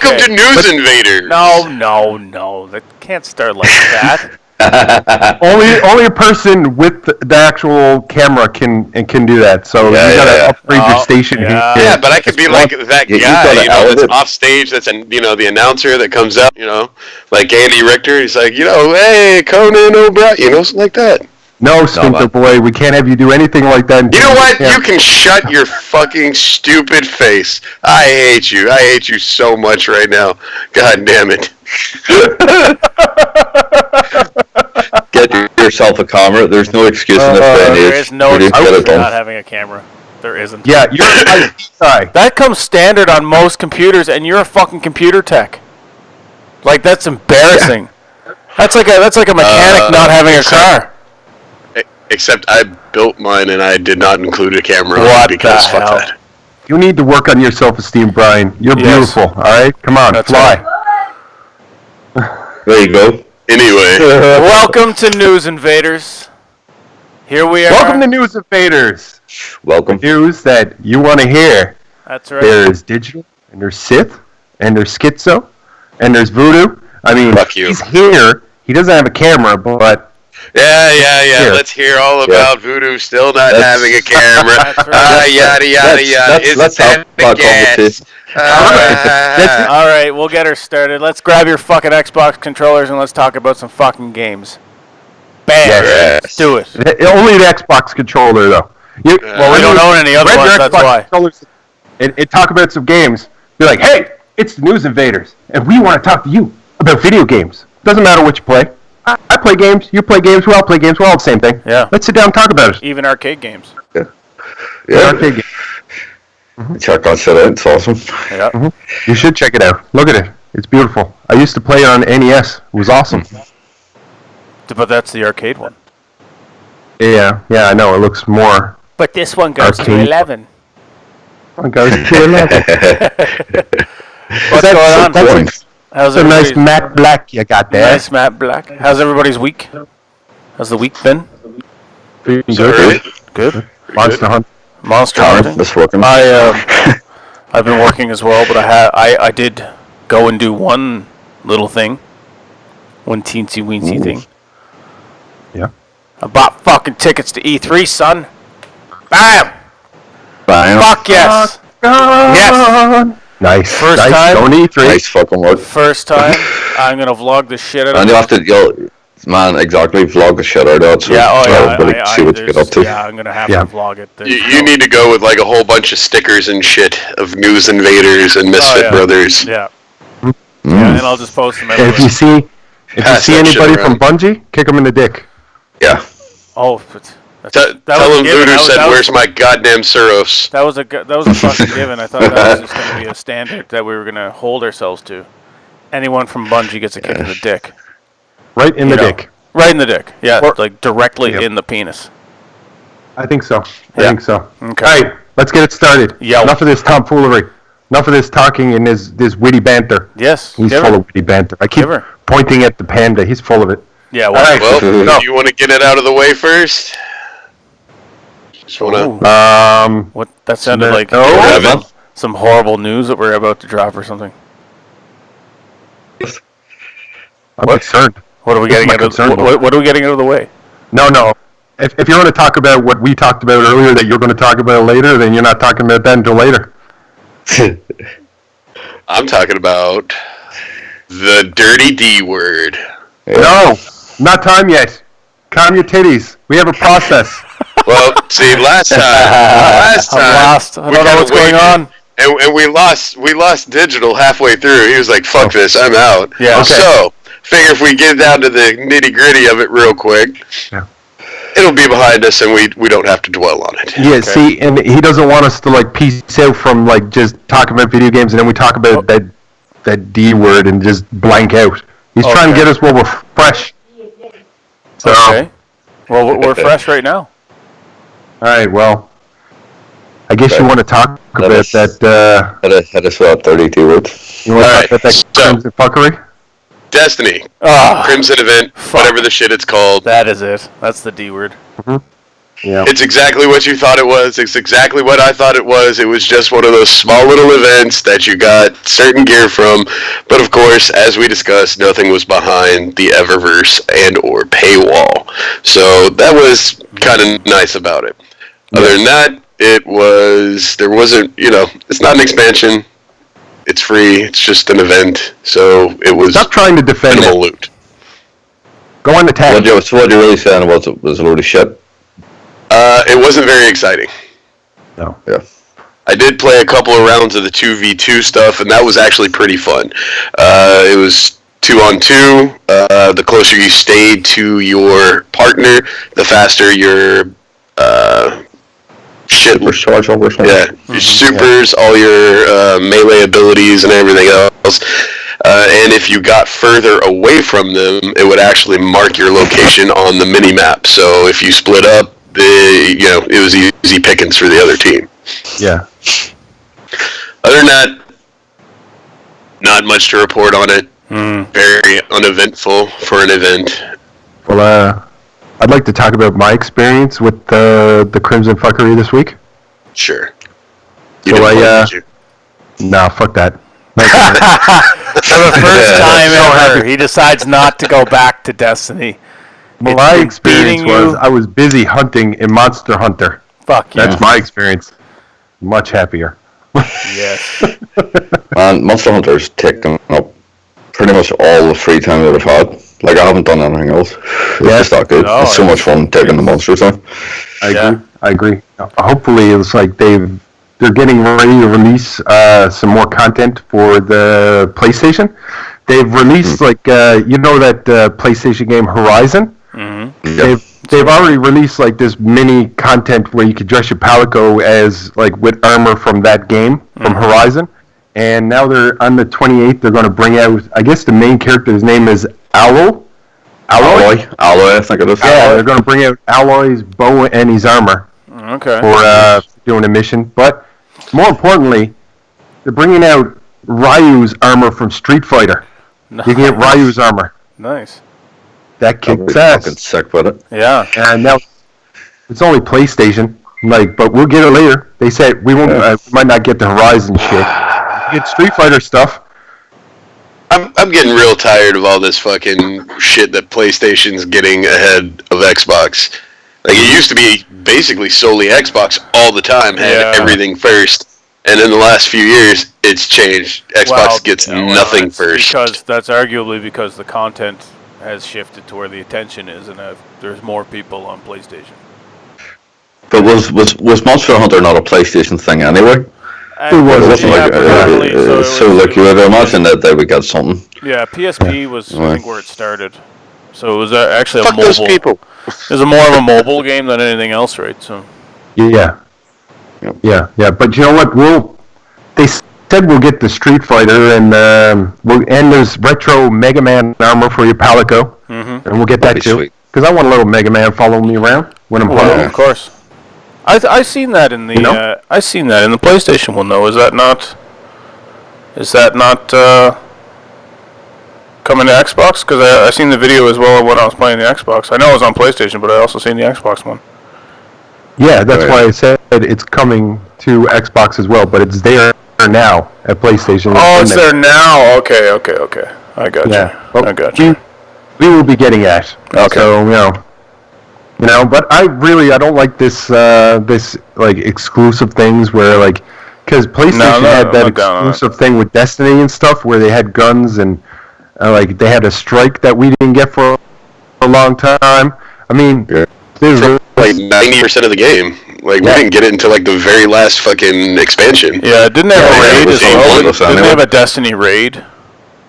Welcome to News Invaders. No. That can't start like that. only a person with the actual camera can do that. So you gotta upgrade your station here. Yeah, but I could be like that guy, that's off stage. That's the announcer that comes out, like Andy Richter. He's like, hey, Conan O'Brien, something like that. No, Stinker boy, we can't have you do anything like that. You know what? You can shut your fucking stupid face. I hate you. I hate you so much right now. God damn it. Get yourself a camera. There's no excuse in this day and age. There is no excuse for not having a camera. There isn't. Yeah, you're an IT guy. That comes standard on most computers, and you're a fucking computer tech. Like, that's embarrassing. Yeah. That's like a mechanic not having a car. Except I built mine and I did not include a camera because fuck that. You need to work on your self-esteem, Brian. You're beautiful, all right? Come on, fly. Right. There you go. Anyway. Welcome to News Invaders. Here we are. Welcome to News Invaders. Welcome. The news that you want to hear. That's right. There's digital, and there's Sith, and there's skitzo, and there's voodoo. I mean, he's here. He doesn't have a camera, but... Yeah. Let's hear all about voodoo still not having a camera. Yada. Let's talk about this. All right, we'll get her started. Let's grab your fucking Xbox controllers and let's talk about some fucking games. Bam! Yes. Let's do it. Only the Xbox controller, though. Well, we don't own any other ones, that's why. And talk about some games. Be like, hey, it's the News Invaders, and we want to talk to you about video games. Doesn't matter what you play. I play games, you play games, we all play games, we're all the same thing. Yeah. Let's sit down and talk about it. Even arcade games. Yeah. Arcade games. Check out it, it's awesome. Yeah. Mm-hmm. You should check it out. Look at it. It's beautiful. I used to play it on NES. It was awesome. But that's the arcade one. Yeah, I know. It looks more... But this one goes arcade. to 11. It goes to 11. What's going on? That's a nice matte black you got there. Nice matte black. How's everybody's week? How's the week been? Good. Monster Hunt. Monster hunting. That's working. I've been working as well, but I did go and do one little thing. One teensy weensy thing. Yeah. I bought fucking tickets to E3, son. Bam! Fuck yes. Yes. Nice. First time. Don't E3. Nice fucking work. First time. I'm gonna vlog the shit out of it. And you have to vlog the shit out of it. So see what you get up to. Yeah, I'm gonna have to vlog it. You need to go with like a whole bunch of stickers and shit of News Invaders and Misfit Brothers. Yeah. Yeah, and I'll just post them everywhere. If you see anybody from Bungie, kick them in the dick. Yeah. Oh, tell them Voodoo said, "Where's my goddamn Suros?" That was a fucking given. I thought that was just going to be a standard that we were going to hold ourselves to. Anyone from Bungie gets a kick in the dick. Right in the dick. Right in the dick. Yeah, like directly in the penis. I think so. I think so. Okay. All right, let's get it started. Yeah. Enough of this tomfoolery. Enough of this talking and this witty banter. Yes. He's full of witty banter. I keep pointing at the panda. He's full of it. Yeah. Well, do you want to get it out of the way first? What? That sounded like some horrible news that we're about to drop or something. I'm concerned. What are we getting out of? What are we getting out of the way? No. If you want to talk about what we talked about earlier that you're going to talk about later, then you're not talking about that until later. I'm talking about the dirty D word. No, not time yet. Calm your titties. We have a process. Well, see, last time I don't know what's going on. And we lost Digital halfway through. He was like, "Fuck this, I'm out." Yeah. Okay. So, figure if we get down to the nitty gritty of it real quick, it'll be behind us, and we don't have to dwell on it. Yeah. Okay. See, and he doesn't want us to like piece out from like just talking about video games, and then we talk about that D word and just blank out. He's trying to get us while we're fresh. So, okay. Well, we're fresh right now. All right. Well, I guess you want to talk about that. Hit us with 32 words. You want to talk about that crimson fuckery? Destiny, Crimson Event, whatever the shit it's called. That is it. That's the D word. Mm-hmm. Yeah. It's exactly what you thought it was. It's exactly what I thought it was. It was just one of those small little events that you got certain gear from. But of course, as we discussed, nothing was behind the Eververse and or paywall. So that was kind of nice about it. Other than that, there wasn't, it's not an expansion. It's free. It's just an event. So it was Stop trying to defend minimal loot. Go on the tag. So what you're really saying was it was a load of shit? It wasn't very exciting. No. Yeah. I did play a couple of rounds of the 2v2 stuff, and that was actually pretty fun. It was 2-on-2. The closer you stayed to your partner, the faster your shit. Charge over something. Yeah, your supers, all your melee abilities, and everything else. And if you got further away from them, it would actually mark your location on the mini map. So if you split up, it was easy pickings for the other team. Yeah. Other than that, not much to report on it. Very uneventful for an event. Well, I'd like to talk about my experience with the Crimson Fuckery this week. Sure. You didn't play, did you? No, fuck that. For the first time ever, he decides not to go back to Destiny. Well, my experience was I was busy hunting in Monster Hunter. Fuck yeah. That's my experience. Much happier. Yes. Man, Monster Hunter's taken up pretty much all the free time that I've had. Like, I haven't done anything else. It's just that good. It's so much fun taking the monsters on. I agree. Hopefully, it's like they're getting ready to release some more content for the PlayStation. They've released that PlayStation game Horizon. Mm-hmm. Yep. They've already released like this mini content where you could dress your Palico as like with armor from that game from Horizon. And now they're on the 28th. They're going to bring out. I guess the main character's name is Alloy, I think it is. Yeah, they're going to bring out Alloy's bow and his armor. Okay. For doing a mission, but more importantly, they're bringing out Ryu's armor from Street Fighter. Nice. You can get Ryu's armor. Nice. That kicks ass. Fucking sick with it. Yeah. And now it's only PlayStation, but we'll get it later. They said we won't. We might not get the Horizon shit. Get Street Fighter stuff. I'm getting real tired of all this fucking shit that PlayStation's getting ahead of Xbox. Like, it used to be basically solely Xbox all the time, had everything first. And in the last few years, it's changed. Xbox gets nothing first. That's arguably because the content has shifted to where the attention is, and there's more people on PlayStation. But was Monster Hunter not a PlayStation thing anyway? It wasn't so you would imagine that they would get something. Yeah, PSP was I think where it started. So it was actually Fuck a mobile. Those people. It was more of a mobile game than anything else, right? So. Yeah. But you know what? They said we'll get the Street Fighter, and there's retro Mega Man armor for your Palico, and we'll get that too. Because I want a little Mega Man following me around when I'm home. Of course. I seen that in the I seen that in the PlayStation one though. Is that not coming to Xbox? Because I seen the video as well when I was playing the Xbox. I know it was on PlayStation, but I also seen the Xbox one. Yeah, that's why I said it's coming to Xbox as well, but it's there now at PlayStation. Oh, it's there now. Okay. I got you. I got you. We will be getting that. Okay. So but I don't like this like exclusive things where because PlayStation had that exclusive thing with Destiny and stuff where they had guns and they had a strike that we didn't get for a long time. I mean, there's like 90% of the game. We didn't get it until the very last fucking expansion. Yeah, didn't they have a raid as well? Didn't they have a Destiny raid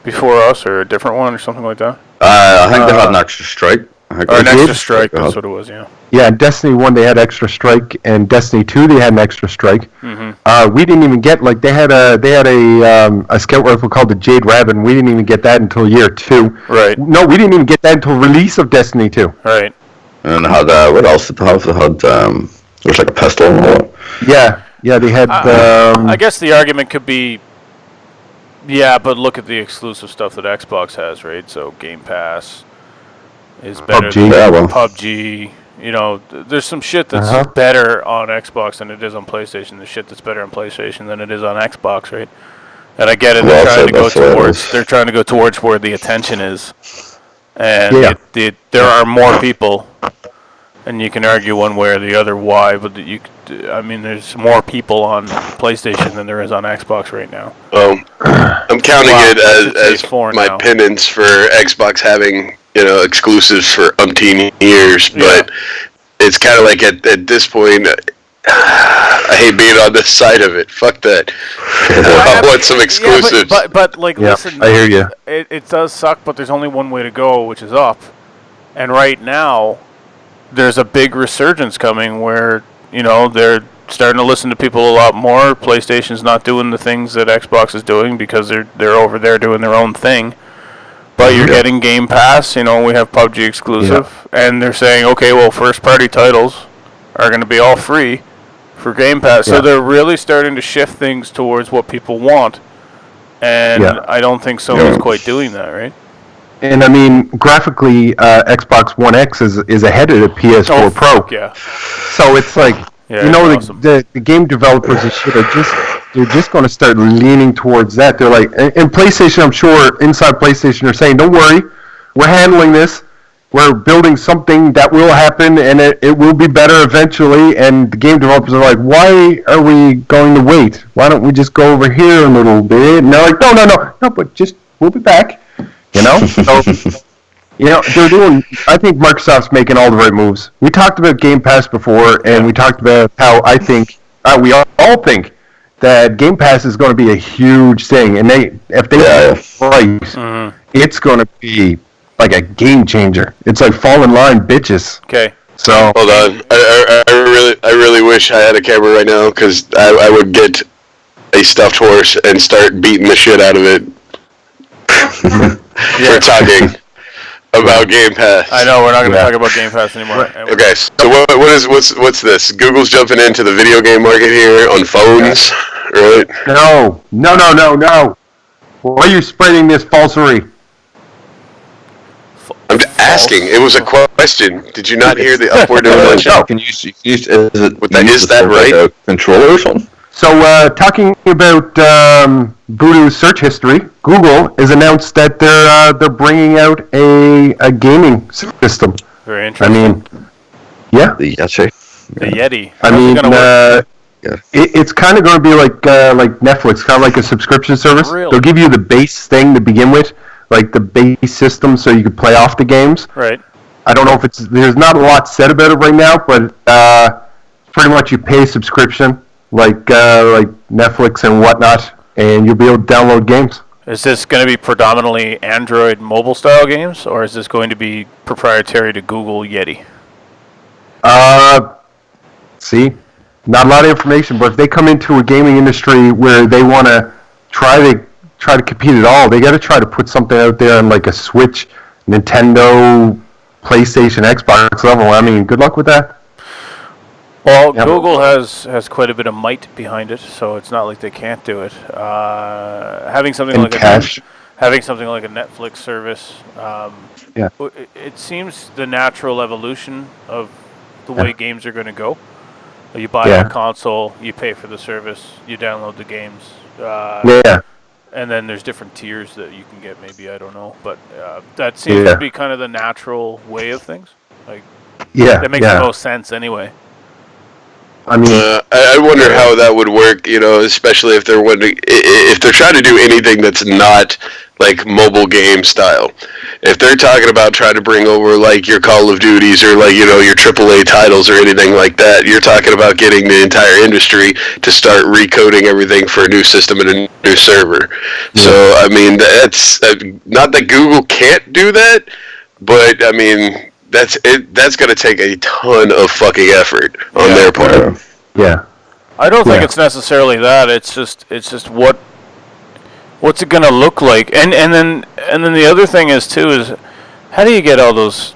before us, or a different one, or something like that? I think they had an extra strike. Or an extra strike, that's what it was, yeah. Yeah, Destiny 1 they had extra strike, and Destiny 2 they had an extra strike. Mm-hmm. We didn't even get they had a scout rifle called the Jade Rabbit, and we didn't even get that until year 2. Right. No, we didn't even get that until release of Destiny 2. Right. And had what else did they have? They had there's a pistol and all that. Yeah, they had. I guess the argument could be, but look at the exclusive stuff that Xbox has, right? So Game Pass is better than PUBG. there's some shit that's better on Xbox than it is on PlayStation. There's shit that's better on PlayStation than it is on Xbox, right? And I get it. They're trying to go towards where the attention is, and there are more people, and you can argue one way or the other why. But there's more people on PlayStation than there is on Xbox right now. I'm counting it as my penance for Xbox having exclusives for umpteen years, but it's kind of like at this point. I hate being on this side of it. Fuck that. I want some exclusives. But listen, I hear you. It does suck, but there's only one way to go, which is up. And right now, there's a big resurgence coming where, they're starting to listen to people a lot more. PlayStation's not doing the things that Xbox is doing because they're over there doing their own thing. But you're getting Game Pass, we have PUBG exclusive, and they're saying, okay, well, first-party titles are going to be all free for Game Pass. So they're really starting to shift things towards what people want. And I don't think Sony's quite doing that, right? And I mean, graphically, Xbox One X is ahead of the PS4 Pro. Yeah. So it's like, awesome. the game developers and shit they're just going to start leaning towards that. They're like, and PlayStation, I'm sure, inside PlayStation are saying, don't worry, we're handling this. We're building something that will happen, and it will be better eventually. And the game developers are like, why are we going to wait? Why don't we just go over here a little bit? And they're like, no, but just, we'll be back. So, they're doing, I think Microsoft's making all the right moves. We talked about Game Pass before, and we talked about how I think, we all think, that Game Pass is going to be a huge thing. And if they get it right, it's going to be like a game changer. It's like fall in line, bitches. Okay. So hold on. I really wish I had a camera right now because I would get a stuffed horse and start beating the shit out of it for talking about Game Pass. I know we're not going to talk about Game Pass anymore. Okay, so what's this? Google's jumping into the video game market here on phones, right? No. Why are you spreading this falsery? I'm asking. It was a question. Did you not hear the upward inflection? No. Can you is that right? Like a controller or something? So, talking about Voodoo's search history, Google has announced that they're bringing out a gaming system. Very interesting. I mean, The Yeti. The Yeti. I mean, it's kind of going to be like Netflix, kind of like a subscription service. Really? They'll give you the base thing to begin with, like the base system, so you can play off the games. Right. I don't know if there's not a lot said about it right now, but pretty much you pay a subscription, like Netflix and whatnot, and you'll be able to download games. Is this going to be predominantly Android mobile style games, or is this going to be proprietary to Google Yeti? See, not a lot of information, but if they come into a gaming industry where they want to try to compete at all, they got to try to put something out there on like a Switch, Nintendo, PlayStation, Xbox level. I mean, good luck with that. Well, Google has quite a bit of might behind it, so it's not like they can't do it. Having something like a Netflix service, it seems the natural evolution of the way games are going to go. You buy a console, you pay for the service, you download the games. And then there's different tiers that you can get, maybe, I don't know. But that seems to be kind of the natural way of things. That makes the most sense anyway. I mean, I wonder how that would work, especially if they're trying to do anything that's not like mobile game style. If they're talking about trying to bring over like your Call of Duties or like your AAA titles or anything like that, you're talking about getting the entire industry to start recoding everything for a new system and a new server. So I mean, that's not that Google can't do that, but I mean, that's going to take a ton of fucking effort on their part. Yeah. I don't think it's necessarily that. It's just what's it going to look like? And then the other thing is how do you get all those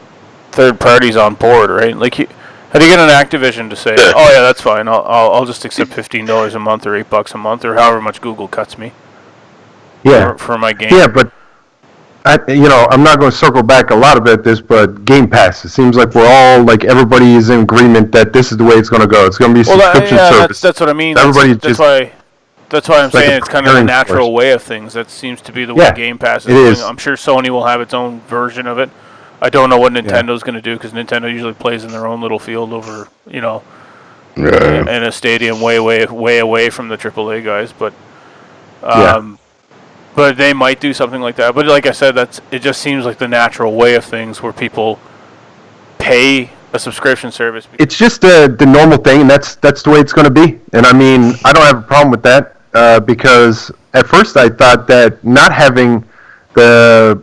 third parties on board, right? Like how do you get an Activision to say, "Oh yeah, that's fine. I'll just accept $15 a month or $8 a month or however much Google cuts me." Yeah. For my game. Yeah, but I'm not going to circle back a lot about this, but Game Pass. It seems like we're all like everybody is in agreement that this is the way it's going to go. It's going to be a subscription service. That's what I mean. That's why I'm saying it's kind of the natural way of things. That seems to be the way Game Pass is going. I'm sure Sony will have its own version of it. I don't know what Nintendo's going to do because Nintendo usually plays in their own little field over, in a stadium way away from the AAA guys. But but they might do something like that. But like I said, it just seems like the natural way of things where people pay a subscription service. It's just the normal thing, and that's the way it's going to be. And I mean, I don't have a problem with that because at first I thought that not having the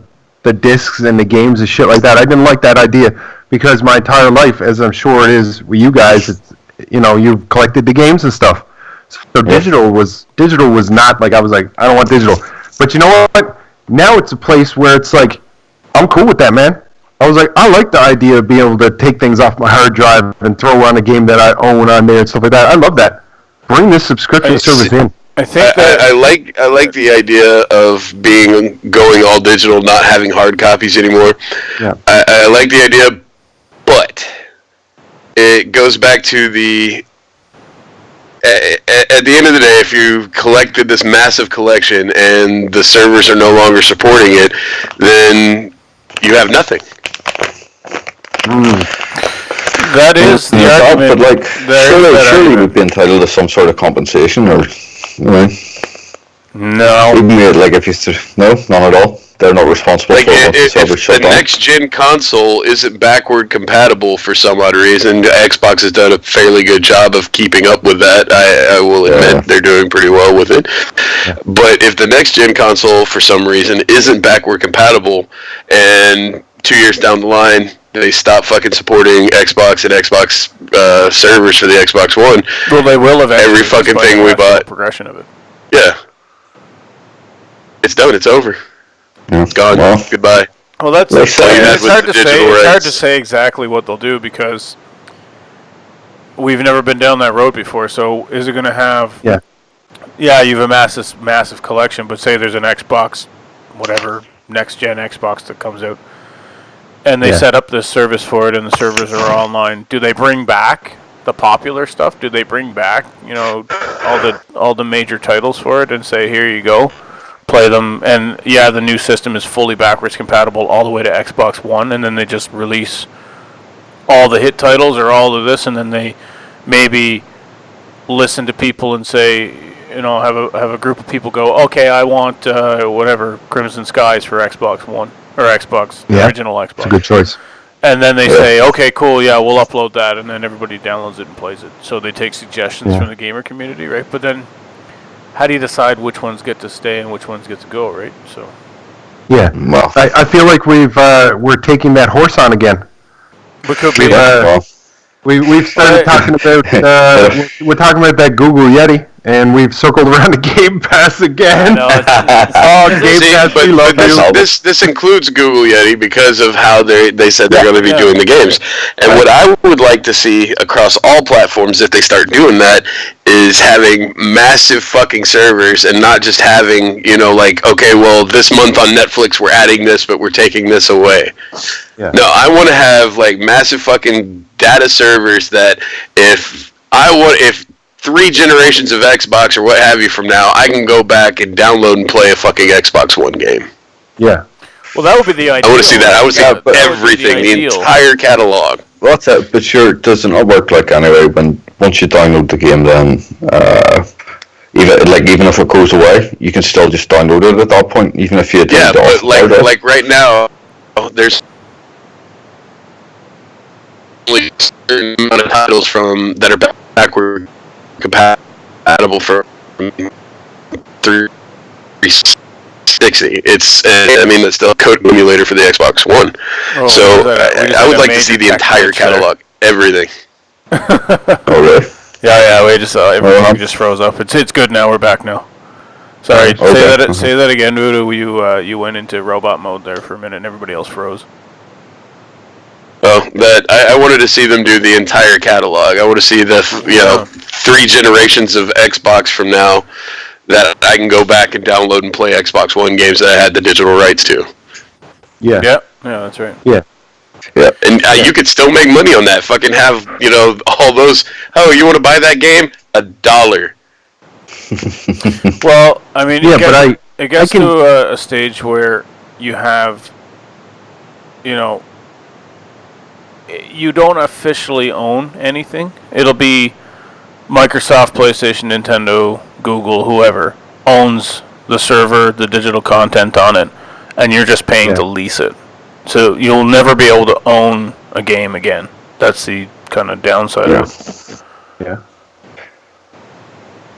discs and the games and shit like that, I didn't like that idea because my entire life, as I'm sure it is with you guys, it's, you've collected the games and stuff. So digital was not like I was like, I don't want digital. But you know what? Now it's a place where it's like, I'm cool with that, man. I was like, I like the idea of being able to take things off my hard drive and throw on a game that I own on there and stuff like that. I love that. Bring this subscription service in. I think I like the idea of going all digital, not having hard copies anymore. Yeah. I like the idea, but it goes back to at the end of the day, if you collected this massive collection and the servers are no longer supporting it, then you have nothing. That is the argument. But surely we'd be entitled to some sort of compensation, or no. None at all. They're not responsible for what the servers shut down. The next gen console isn't backward compatible for some odd reason. Xbox has done a fairly good job of keeping up with that. I will admit they're doing pretty well with it. Yeah. But if the next gen console for some reason isn't backward compatible, and 2 years down the line they stop fucking supporting Xbox and Xbox servers for the Xbox One, well, they will eventually. Every fucking thing we bought. Progression of it. Yeah. It's done. It's over. Yeah. Gone. Well, goodbye. Well, it's hard to say. It's hard to say exactly what they'll do because we've never been down that road before. So, is it going to have? Yeah. Yeah, you have a massive collection, but say there's an Xbox, whatever next gen Xbox that comes out, and they set up this service for it, and the servers are online. Do they bring back the popular stuff? Do they bring back all the major titles for it and say, here you go? Play them, and the new system is fully backwards compatible all the way to Xbox One, and then they just release all the hit titles or all of this, and then they maybe listen to people and say, have a group of people go, okay, I want whatever Crimson Skies for Xbox One or Xbox, the original Xbox. It's a good choice. And then they say, okay, cool, we'll upload that, and then everybody downloads it and plays it. So they take suggestions from the gamer community, right? But then, how do you decide which ones get to stay and which ones get to go, right? So. Yeah, well, I feel like we're taking that horse on again. We could be. We've started talking about we're talking about that Google Yeti, and we've circled around the Game Pass again. Game Pass, we love you. This includes Google Yeti because of how they said they're going to be doing the games. And what I would like to see across all platforms, if they start doing that, is having massive fucking servers and not just having, okay, well, this month on Netflix we're adding this, but we're taking this away. Yeah. No, I want to have massive fucking data servers that if 3 generations of Xbox or what have you from now, I can go back and download and play a fucking Xbox One game. Yeah. Well, that would be the ideal. I want to see that. I would see everything, the entire catalog. Well, that's it. But sure, does it not work anyway? Once you download the game, then even if it goes away, you can still just download it at that point, even if you but like right now, there's only a certain amount of titles that are backward compatible for 360. It's that's still a code emulator for the Xbox One. I would like to see the entire catalog, everything. Oh really? Yeah. We just everything just froze up. It's good now. We're back now. Sorry. Okay. Say that again, Voodoo. You went into robot mode there for a minute, and everybody else froze. Oh, that I wanted to see them do the entire catalog. I want to see the 3 generations of Xbox from now that I can go back and download and play Xbox One games that I had the digital rights to. Yeah. Yeah, that's right. Yeah. Yeah. And you could still make money on that. Fucking have, all those, oh, you want to buy that game? $1. Well, I mean, Yeah, it gets to a stage where you have, you don't officially own anything. It'll be Microsoft, PlayStation, Nintendo, Google, whoever owns the server, the digital content on it, and you're just paying to lease it. So you'll never be able to own a game again. That's the kind of downside of it. Yeah.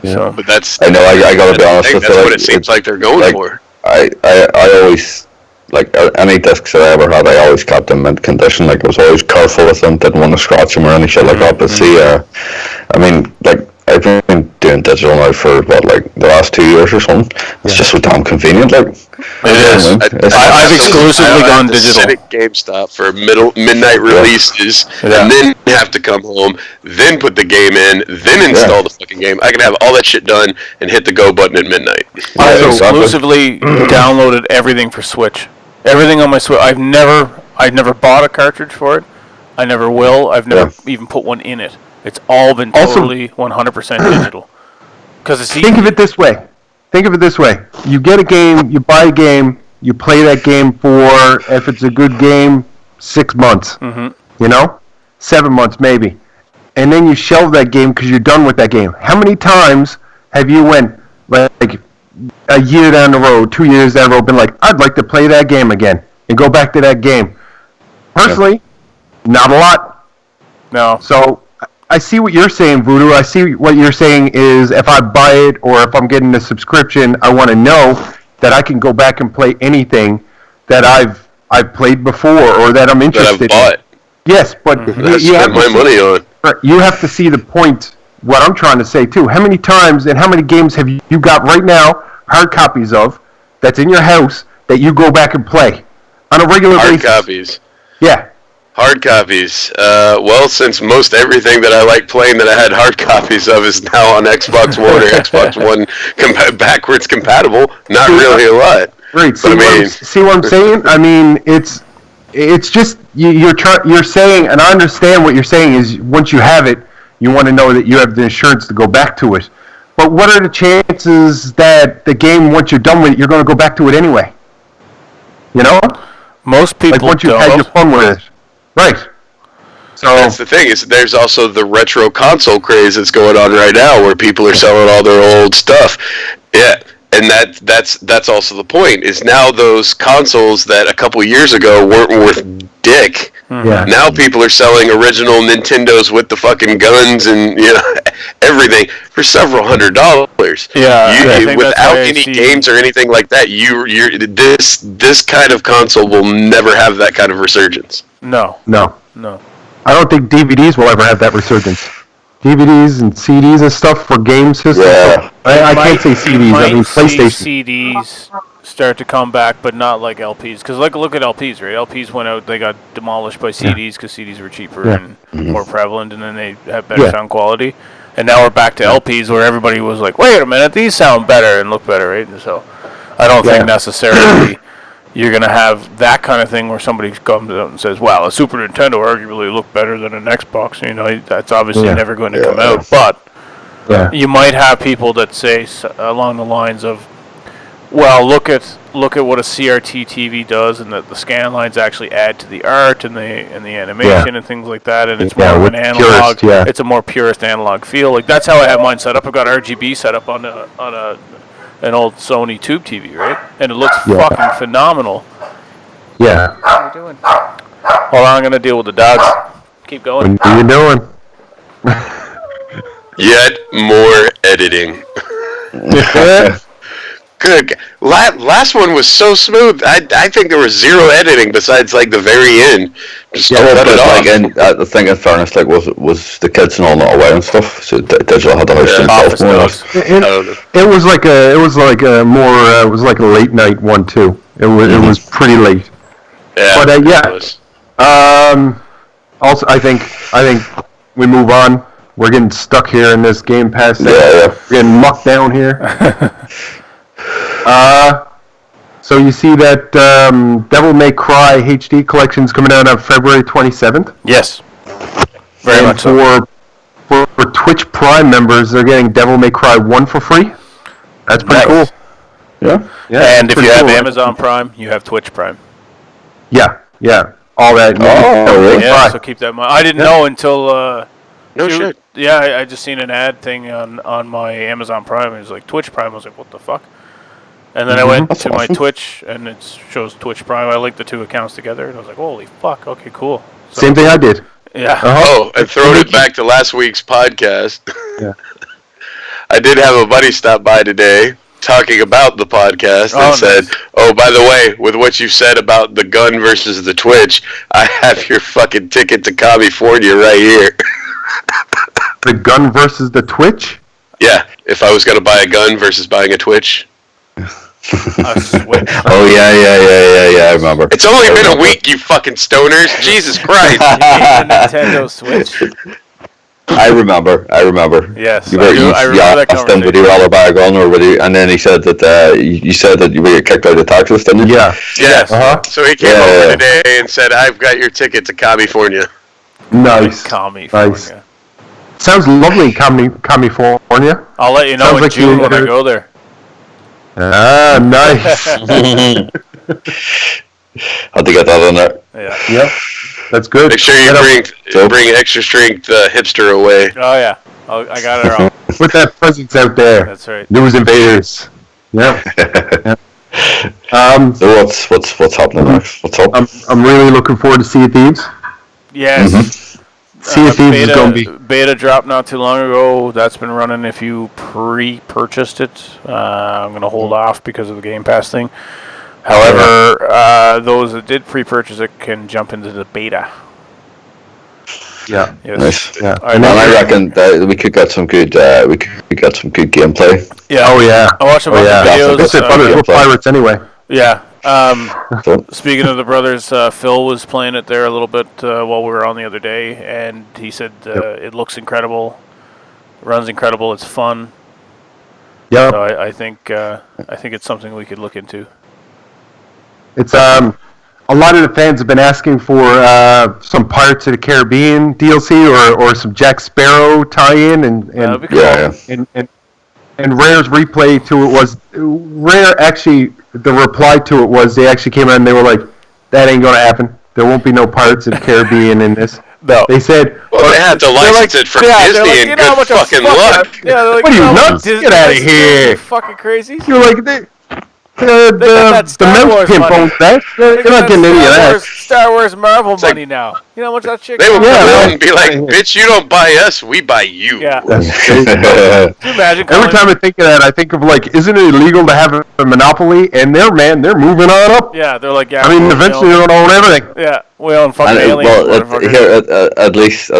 So, But that's... I know, I gotta be honest. That's what it seems like they're going for. I always, any discs that I ever had, I always kept them in condition. I was always careful with them, didn't want to scratch them or any shit like that. But see, I mean, I've been doing digital now for, the last 2 years or something. It's just so damn convenient, It is. I've exclusively gone digital. Sit at GameStop for midnight releases, and then have to come home, then put the game in, then install the fucking game. I can have all that shit done and hit the go button at midnight. I exclusively downloaded everything for Switch. Everything on my Switch. I've never bought a cartridge for it. I never will. I've never even put one in it. It's all been totally 100% digital. Because it's easy. Think of it this way. You get a game, you buy a game, you play that game for, if it's a good game, 6 months. Mm-hmm. 7 months maybe. And then you shelve that game because you're done with that game. How many times have you went, a year down the road, 2 years down the road, been like, I'd like to play that game again and go back to that game? Personally, not a lot. No. So I see what you're saying, Voodoo. I see what you're saying is if I buy it or if I'm getting a subscription, I want to know that I can go back and play anything that I've played before or that I'm interested in. That I've bought. Yes, but you have my money on. You have to see the point. What I'm trying to say too. How many times and how many games have you got right now hard copies of that's in your house that you go back and play on a regular basis? Hard copies. Yeah. Hard copies. Well, since most everything that I like playing that I had hard copies of is now on Xbox One or Xbox One backwards compatible, not really a lot. Right. See what I'm saying? I mean, it's just you're saying, and I understand what you're saying is once you have it, you want to know that you have the insurance to go back to it. But what are the chances that the game, once you're done with it, you're going to go back to it anyway? Most people once you've had your fun with it. Right. So that's the thing, is there's also the retro console craze that's going on right now where people are selling all their old stuff. Yeah. And that's also the point, is now those consoles that a couple years ago weren't worth dick. Yeah. Now people are selling original Nintendos with the fucking guns and everything for several $100s. Yeah, without any games or anything like that, this kind of console will never have that kind of resurgence. No. I don't think DVDs will ever have that resurgence. DVDs and CDs and stuff for game systems. Yeah. I can't say CDs. I mean PlayStation. CDs start to come back, but not like LPs. Because look at LPs, right? LPs went out, they got demolished by CDs because CDs were cheaper and more prevalent, and then they have better sound quality. And now we're back to LPs where everybody was like, wait a minute, these sound better and look better, right? And so I don't think necessarily you're going to have that kind of thing where somebody comes out and says, wow, a Super Nintendo arguably looked better than an Xbox. That's obviously never going to come out. But you might have people that say along the lines of, well, look at what a CRT TV does, and that the scan lines actually add to the art and the animation and things like that, and it's more of an analog. Purist, it's a more purist analog feel. Like that's how I have mine set up. I've got RGB set up on an old Sony tube TV, right? And it looks fucking phenomenal. Yeah. What are you doing? Hold on, I'm gonna deal with the dogs. Keep going. What are you doing? Yet more editing. Good. Last one was so smooth. I think there was zero editing besides the very end. Just cut it off. And the thing in fairness, was the kids and all not away and stuff. So digital had the house Office themselves. It was like a late night one too. It was pretty late. Yeah. But also I think we move on. We're getting stuck here in this Game Pass. We're getting mucked down here. So you see that Devil May Cry HD collection is coming out on February 27th. Yes. Very and much so. For Twitch Prime members, they're getting Devil May Cry 1 for free. That's pretty cool. Yeah. And if you have Amazon Prime, you have Twitch Prime. Yeah. All that. Really? Yeah, so keep that in mind. I didn't know until... No shit. Yeah, I just seen an ad thing on my Amazon Prime. It was like Twitch Prime. I was like, what the fuck? And then I went to my Twitch, and it shows Twitch Prime. I linked the two accounts together, and I was like, holy fuck, okay, cool. So, Same thing I did. Yeah. Oh, and throwing it back to last week's podcast. Yeah. I did have a buddy stop by today talking about the podcast and said, nice. oh, by the way, with what you said about the gun versus the Twitch, I have your fucking ticket to California right here. The gun versus the Twitch? Yeah, if I was going to buy a gun versus buying a Twitch. A Switch. Oh, yeah, I remember. It's only been a week, you fucking stoners. Jesus Christ. You need the Nintendo Switch? I remember. Yes, You I remember that asked him, would he rather buy a gun or would he? And then he said that you said that you would get kicked out of Texas, didn't you? Yeah. Yes. Uh-huh. So he came over today and said, I've got your ticket to California. Nice. California. Nice. Sounds lovely in California. I'll let you know in June when I go there. Ah, nice. Had to get that in there. Yeah. Yep. That's good. Make sure you bring extra strength hipster away. Oh, yeah. I got it wrong. Put that presence out there. That's right. News Invaders. Yep. So what's happening next? What's up? I'm really looking forward to Sea of Thieves. Yes. Sea of Thieves is going to be... Beta dropped not too long ago. That's been running if you pre-purchased it. I'm going to hold off because of the Game Pass thing. However, those that did pre-purchase it can jump into the beta. Yeah. Yes. Nice. Yeah. And I reckon that we could get some good gameplay. Yeah. Oh, yeah. I watched a bunch of videos. That's it, brothers. We're pirates anyway. Yeah. Speaking of the brothers, Phil was playing it there a little bit while we were on the other day, and he said it looks incredible, runs incredible, it's fun. Yeah. So I think it's something we could look into. It's a lot of the fans have been asking for some Pirates of the Caribbean DLC or some Jack Sparrow tie-in, and Rare's replay to it was Rare actually. The reply to it was they actually came out and they were like, "That ain't gonna happen. There won't be no Pirates of the Caribbean in this." No. They said, "Well, they had to license it from Disney, and good fucking luck." Yeah, they're like, "What are you nuts? Get out of here! You fucking crazy!" You're like the mouse pimp owns that. They're not getting any of that. Star Wars Marvel money now. You know how much that shit They would costs? come out and be like, "Bitch, you don't buy us, we buy you." Yeah. Can you imagine? Every time I think of that, I think of like, isn't it illegal to have a monopoly? And they're moving on up. Yeah, they're like, yeah. I mean, eventually they're gonna own everything. Yeah, we own fucking aliens. At least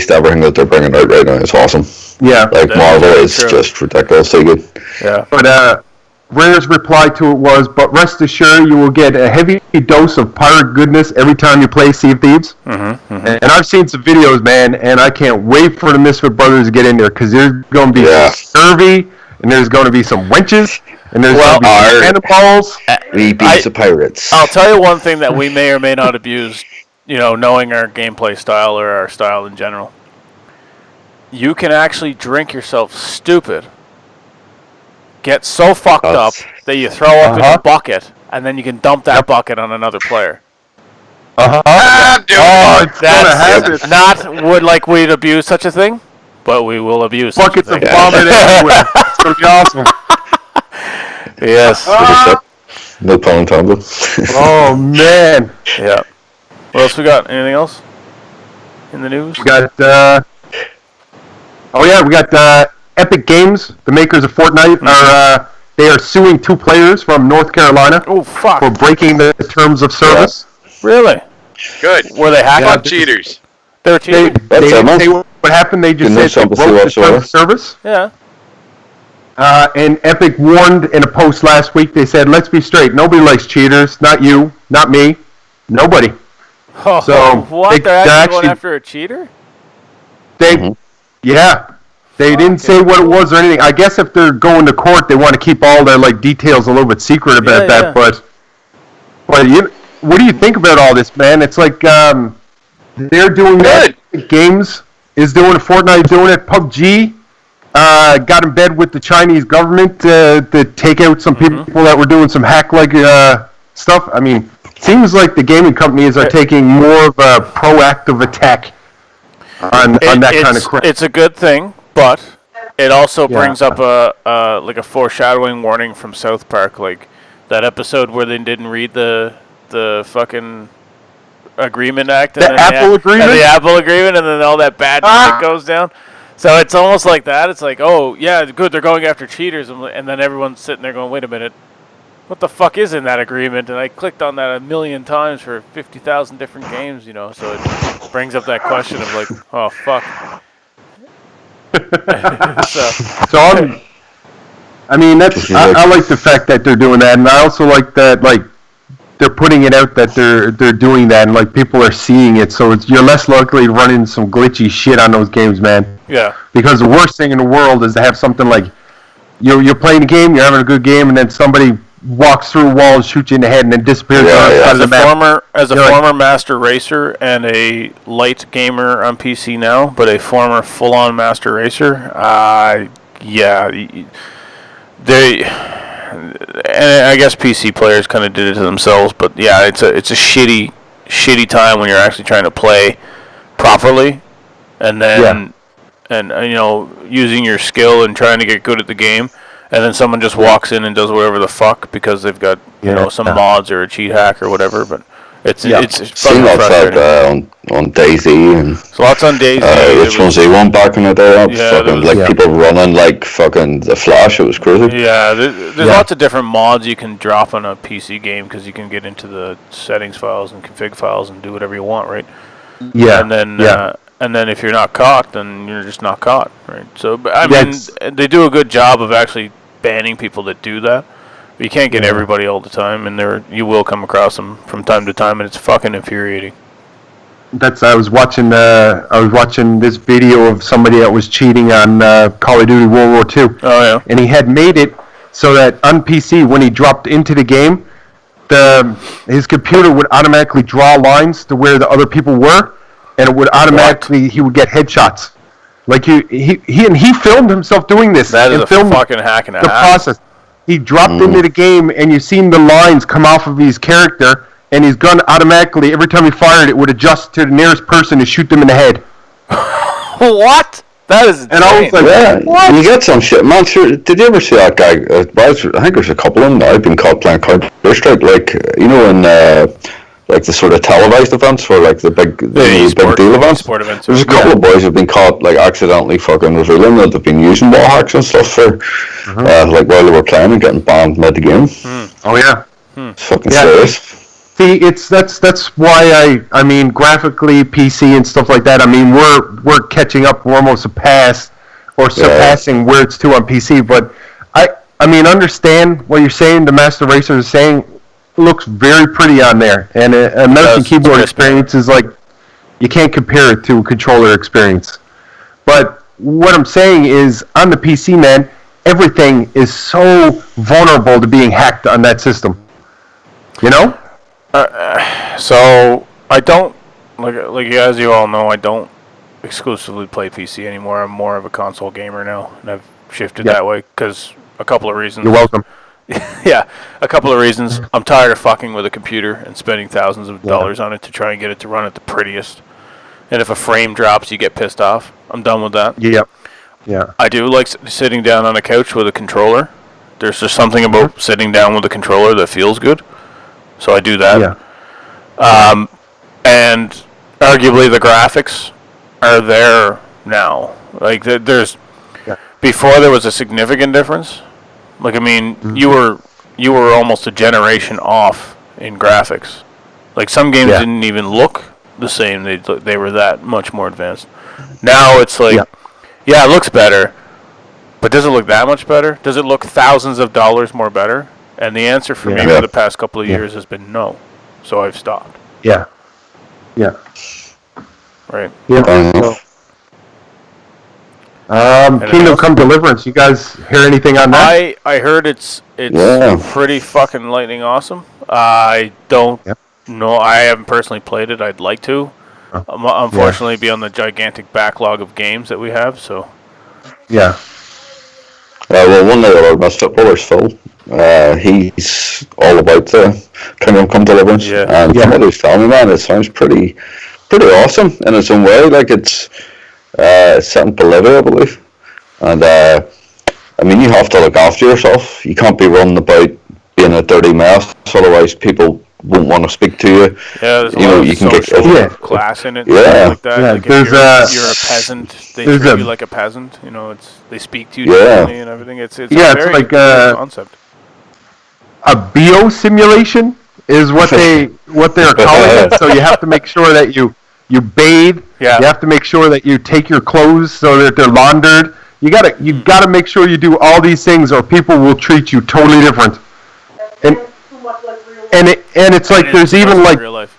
everything that they're bringing out right now is awesome. Yeah, like Marvel is just ridiculously good. Yeah, but Rare's reply to it was, "But rest assured, you will get a heavy dose of pirate goodness every time you play Sea of Thieves." And I've seen some videos, man, and I can't wait for the Misfit Brothers to get in there because there's going to be some scurvy, and there's going to be some wenches, and there's going to be some cannonballs. We beat the pirates. I'll tell you one thing that we may or may not abuse, knowing our gameplay style or our style in general. You can actually drink yourself stupid. Get so fucked up that you throw up in a bucket, and then you can dump that bucket on another player. That's not like we'd abuse such a thing, but we will abuse buckets such a of thing. vomit everywhere. It's going to be awesome. Yes. No pun intended. Oh, man. Yeah. What else we got? Anything else in the news? We got, we got Epic Games, the makers of Fortnite, they are suing 2 players from North Carolina for breaking the terms of service. Really? Good. Were they hackers? Cheaters. They were cheating. They didn't say what happened. They just said they broke the terms of service. Yeah. And Epic warned in a post last week. They said, "Let's be straight. Nobody likes cheaters. Not you. Not me. Nobody." Oh, so what? They're actually going after a cheater? Yeah. They didn't say what it was or anything. I guess if they're going to court, they want to keep all their like details a little bit secret about that. Yeah. But what do you think about all this, man? It's like they're doing that. Games is doing it. Fortnite doing it. PUBG got in bed with the Chinese government to take out some people that were doing some hack-like stuff. I mean, it seems like the gaming companies are taking more of a proactive attack on that kind of crap. It's a good thing, but it also brings up a foreshadowing warning from South Park, like that episode where they didn't read the fucking agreement act and the Apple agreement, and then all that bad shit goes down. So it's almost like that. It's like, oh yeah, good, they're going after cheaters, and then everyone's sitting there going, wait a minute, what the fuck is in that agreement? And I clicked on that 1,000,000 times for 50,000 different games, you know. So it brings up that question of like, oh fuck. I like the fact that they're doing that, and I also like that like they're putting it out that they're doing that, and like people are seeing it, so you're less likely to run into some glitchy shit on those games, man. Yeah. Because the worst thing in the world is to have something like you're playing a game, you're having a good game, and then somebody walks through a wall and shoots you in the head and then disappears. As a former master racer and a light gamer on PC now, but a former full-on master racer, and I guess PC players kind of did it to themselves, but yeah, it's a shitty time when you're actually trying to play properly, and then using your skill and trying to get good at the game, and then someone just walks in and does whatever the fuck because they've got some mods or a cheat hack or whatever. But it's seen lots of on Daisy and lots on Daisy. H1Z1 back in the day. People running like fucking the Flash. It was crazy. Yeah, there's lots of different mods you can drop on a PC game because you can get into the settings files and config files and do whatever you want, right? Yeah, and then if you're not caught, then you're just not caught, right? So, I mean, they do a good job of actually banning people that do that. But you can't get everybody all the time, and you will come across them from time to time, and it's fucking infuriating. I was watching this video of somebody that was cheating on Call of Duty World War II. Oh yeah. And he had made it so that on PC, when he dropped into the game, his computer would automatically draw lines to where the other people were, and it would automatically he would get headshots. Like he filmed himself doing this. That is a fucking hack and a half. Process. He dropped into the game, and you seen the lines come off of his character, and his gun automatically, every time he fired, it would adjust to the nearest person to shoot them in the head. What? That is insane. And I was like, what? You get some shit. Man, sure, did you ever see that guy? I think there's a couple of them now. I've been caught playing Counter-Strike, like, in like the sort of televised events for like the big deal events. Sport events. There's a couple of boys who've been caught like accidentally fucking revealing that they've been using wall hacks and stuff for like while they were playing and getting banned mid the game. Oh yeah. It's fucking serious. See, that's why I mean graphically PC and stuff like that. I mean we're catching up. We're almost surpassing where it's to on PC. But I mean understand what you're saying. The Master Racer is saying. Looks very pretty on there, and a mouse and keyboard experience is like you can't compare it to a controller experience. But what I'm saying is, on the PC, man, everything is so vulnerable to being hacked on that system. You know? So I don't like as you all know, I don't exclusively play PC anymore. I'm more of a console gamer now, and I've shifted that way because a couple of reasons. You're welcome. Yeah, a couple of reasons. I'm tired of fucking with a computer and spending thousands of dollars on it to try and get it to run at the prettiest. And if a frame drops, you get pissed off. I'm done with that. Yep. Yeah. I do like sitting down on a couch with a controller. There's just something about sitting down with a controller that feels good. So I do that. Yeah. And arguably the graphics are there now. Like there's before there was a significant difference. Like I mean, you were almost a generation off in graphics. Like some games didn't even look the same. They were that much more advanced. Now it's like, it looks better, but does it look that much better? Does it look thousands of dollars more better? And the answer for me for the past couple of years has been no. So I've stopped. Yeah. Yeah. Right. Yeah. Kingdom else? Come Deliverance. You guys hear anything on that? I heard it's pretty fucking lightning awesome. I don't know. I haven't personally played it. I'd like to. Unfortunately, be on the gigantic backlog of games that we have. So. Yeah. Well, one of our best footballers, Phil, he's all about the Kingdom Come Deliverance. Yeah. And from what he's telling me, man, it sounds pretty awesome in its own way. Like it's set in Bolivia, I believe. And I mean, you have to look after yourself. You can't be running about being a dirty mess, otherwise people won't want to speak to you. Yeah, there's a lot of social class in it. Like that. Yeah, like if you're a peasant, they treat you like a peasant. You know, they speak to you differently and everything. It's a very like concept. A bio simulation is what they're calling it. So you have to make sure that you bathe. Yeah. You have to make sure that you take your clothes so that they're laundered. You gotta make sure you do all these things, or people will treat you totally different. And it's like there's even like real life.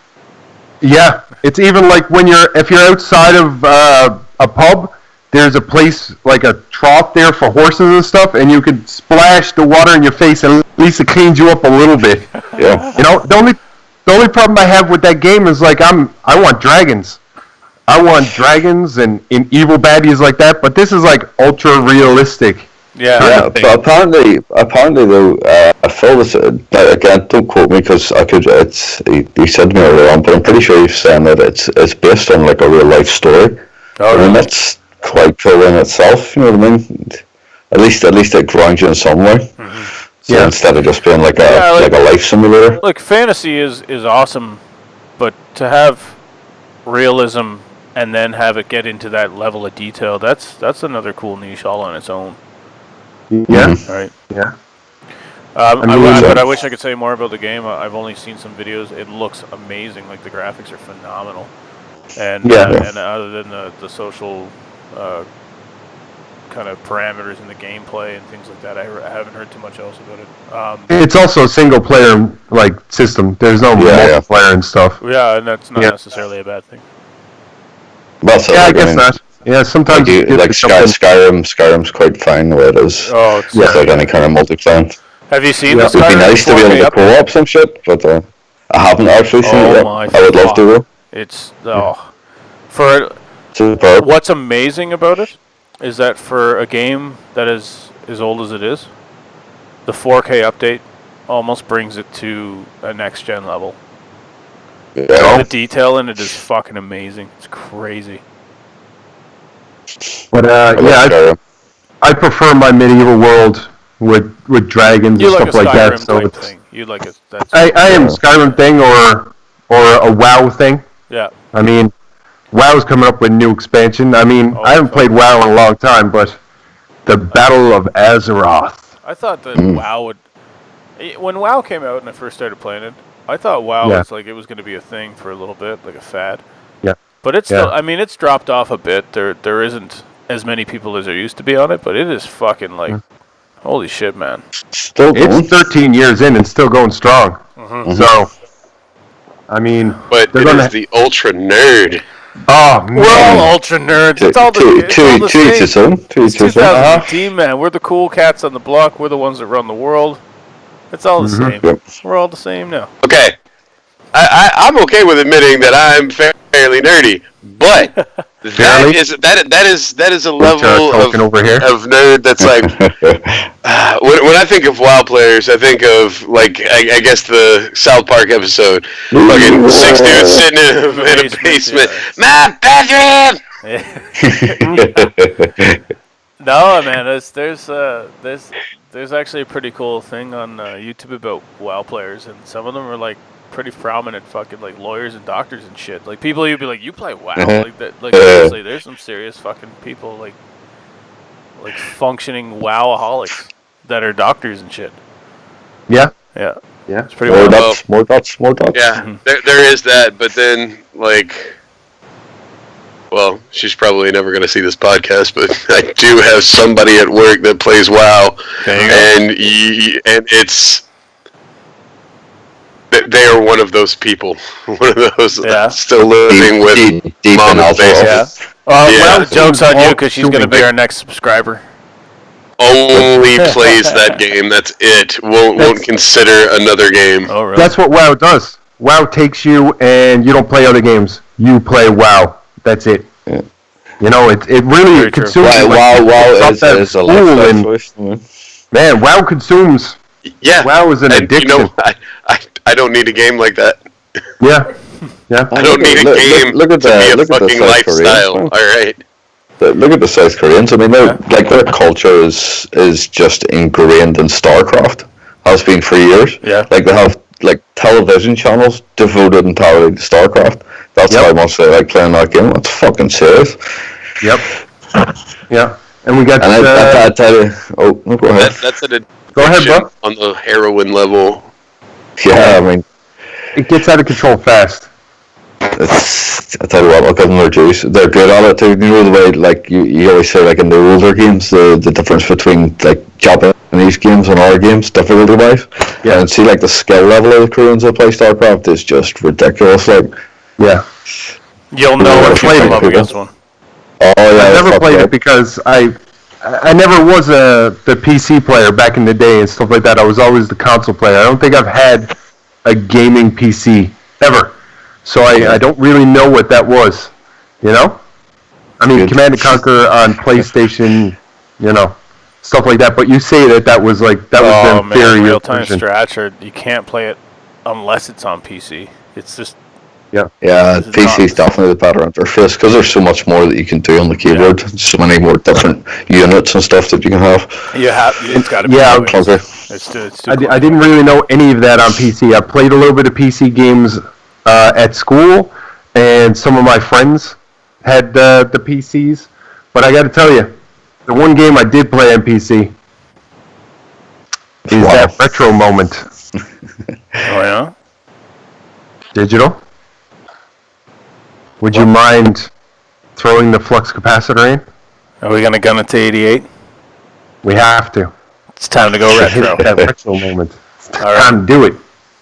Yeah, it's even like if you're outside of a pub, there's a place like a trough there for horses and stuff, and you can splash the water in your face, and at least it cleans you up a little bit. Yeah. You know, the only problem I have with that game is like I want dragons. I want dragons and evil baddies like that, but this is like ultra realistic. Yeah, but apparently though, Phil was again. Don't quote me because I could. He said to me earlier on, but I'm pretty sure he's saying that it's based on like a real life story. Oh, I mean, that's quite cool in itself. You know what I mean? At least it grounds you in some way. Mm-hmm. So instead of just being like a life simulator. Look, fantasy is awesome, but to have realism and then have it get into that level of detail, that's another cool niche all on its own. Yeah. Right. Yeah. But I wish I could say more about the game. I've only seen some videos. It looks amazing. Like the graphics are phenomenal. And and other than the social kind of parameters in the gameplay and things like that, I haven't heard too much else about it. It's also a single player like system. There's no multiplayer and stuff. Yeah, and that's not necessarily a bad thing. Well, so I guess not. Yeah, sometimes like Skyrim's quite fine the way it is. Oh, it's without any kind of multiplayer. Have you seen the Skyrim? It would be nice to be able to co-op some shit, but I haven't actually seen it yet. I would love to though. It's what's amazing about it is that for a game that is as old as it is, the 4K update almost brings it to a next gen level. Yeah. The detail in it is fucking amazing. It's crazy. But I prefer my medieval world with dragons and stuff like that. So thing. You like it? I am Skyrim thing or a WoW thing. Yeah. I mean, WoW's coming up with new expansion. I mean, I haven't played WoW in a long time, but the Battle of Azeroth. I thought that WoW would. When WoW came out and I first started playing it, I thought WoW was like it was going to be a thing for a little bit, like a fad. Yeah. But it's still. I mean, it's dropped off a bit. There isn't as many people as there used to be on it, but it is fucking like, holy shit, man. Still going. It's 13 years in and still going strong. Mm-hmm. So, I mean, but it is the ultra nerd. Oh, man. We're all ultra nerds. It's all the same. It's 2018, man. We're the cool cats on the block. We're the ones that run the world. It's all the same. Yep. We're all the same now. Okay. I'm okay with admitting that I'm fairly nerdy, but that is a level of nerd that's like when I think of WoW players, I think of like I guess the South Park episode, fucking 6 dudes sitting in a basement. My bathroom. No, man. There's actually a pretty cool thing on YouTube about WoW players, and some of them are like pretty prominent fucking like lawyers and doctors and shit. Like people you'd be like, you play WoW? Like that, like seriously, there's some serious fucking people like functioning WoW-aholics that are doctors and shit. Yeah. Yeah. Yeah. It's pretty more dots. Yeah, there is that, but then like, well, she's probably never going to see this podcast, but I do have somebody at work that plays WoW, and it's. They are one of those people. One of those still living with mom and face. Yeah. Joke's on you because she's going to be consuming. our next subscriber. Only plays that game. That's it. Won't consider another game. Oh, really? That's what WoW does. WoW takes you, and you don't play other games. You play WoW. That's it. Yeah. You know, it really Very true. consumes. WoW is a lifestyle choice. Man, WoW consumes. Yeah. WoW is an addiction. You know, I don't need a game like that. Yeah. Yeah. I don't need a game to be a fucking lifestyle. All right. Look at the South Koreans. I mean, their culture is just ingrained in StarCraft. Has been for years. Yeah. Like they have television channels devoted entirely to StarCraft. That's how much they like playing that game. That's fucking serious. Yep. Yeah. And we got. And I tell you, no, go ahead. That's an Go ahead, addiction Buck. on the heroin level. Yeah, I mean, It gets out of control fast. I tell you what, I'll give them their juice. They're good at it too. You know the way, like you always say, like in the older games, the difference between like Japanese games and our games, difficulty wise. Yeah. And see, like the skill level of the Koreans that play StarCraft is just ridiculous. Like, Yeah. You'll know if you come up against one. oh yeah, I never played right. it because I never was the PC player back in the day and stuff like that. I was always the console player. I don't think I've had a gaming PC ever. So I don't really know what that was, you know? I mean, Good. Command & Conquer on PlayStation, you know, stuff like that. But you say that was like, that was the inferior real-time version. stratch, you can't play it unless it's on PC. It's just... Yeah, This is PC is not- definitely the better interface because there's so much more that you can do on the keyboard. So many more different units and stuff that you can have. It's got to be. Yeah, Clunky. It's too I clunky. didn't really know any of that on PC. I played a little bit of PC games at school, and some of my friends had the PCs. But I got to tell you, the one game I did play on PC is that retro moment. Oh, yeah? Digital? Would you mind throwing the flux capacitor in? Are we going to gun it to 88? We have to. It's time to go retro. That retro moment. It's All right. time to do it.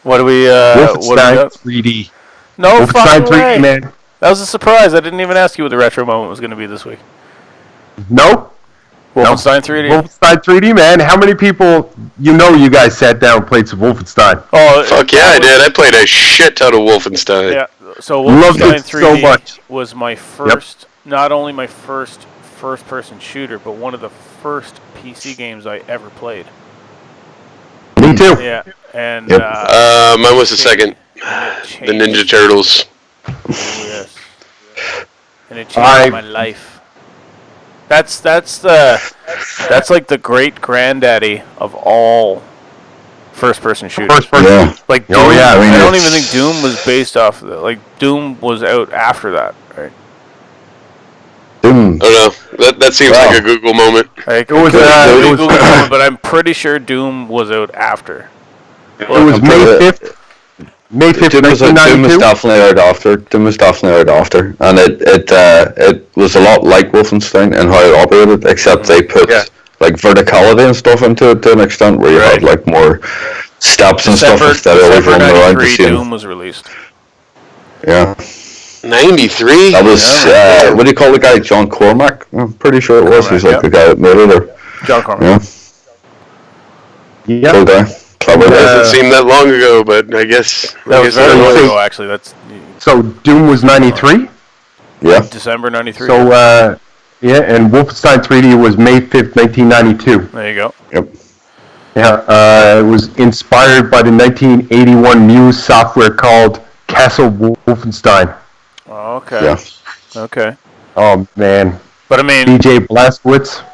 What do we what do we Wolfenstein got? 3D. No Wolfenstein fucking 3D, way. man. That was a surprise. I didn't even ask you what the retro moment was going to be this week. No? Wolfenstein 3D. Wolfenstein 3D, man. How many people, you guys sat down and played some Wolfenstein? Oh, Fuck yeah, I did. I played a shit ton of Wolfenstein. Yeah. So Loved Wolfenstein it 3D so much. was my first, not only my first first-person shooter, but one of the first PC games I ever played. Me too. Yeah, and Yep. Mine was the second. The Ninja Turtles. Yes. And it changed my life. That's like the great granddaddy of all first-person shooters. First person. Yeah. Like Doom, Oh, yeah, I mean, I don't it's- even think Doom was based off of that. Like Doom was out after that, right? Doom. I don't know. That seems like a Google moment. Like, It was, but I'm pretty sure Doom was out after. It was May 5th. May 5th, Doom was 1992. definitely out after. Doom was definitely out after, and it was a lot like Wolfenstein in how it operated, except they put like verticality and stuff into it to an extent where you had like more steps and stuff instead of always December running around the 93, same. Doom was released. Yeah, 93? that was what do you call the guy? John Cormack. I'm pretty sure it was. He's like the guy that made it. Or, John Corman. yeah, cool guy. Clever guy. Doesn't seem that long ago, but I guess... That was very long ago, actually. That's So Doom was 93. Yeah. December 93. So, and Wolfenstein 3D was May 5th, 1992. There you go. Yep. Yeah, it was inspired by the 1981 Muse software called Castle Wolfenstein. Oh, okay. Yeah. Okay. Oh, man. But I mean, DJ Blazkowicz.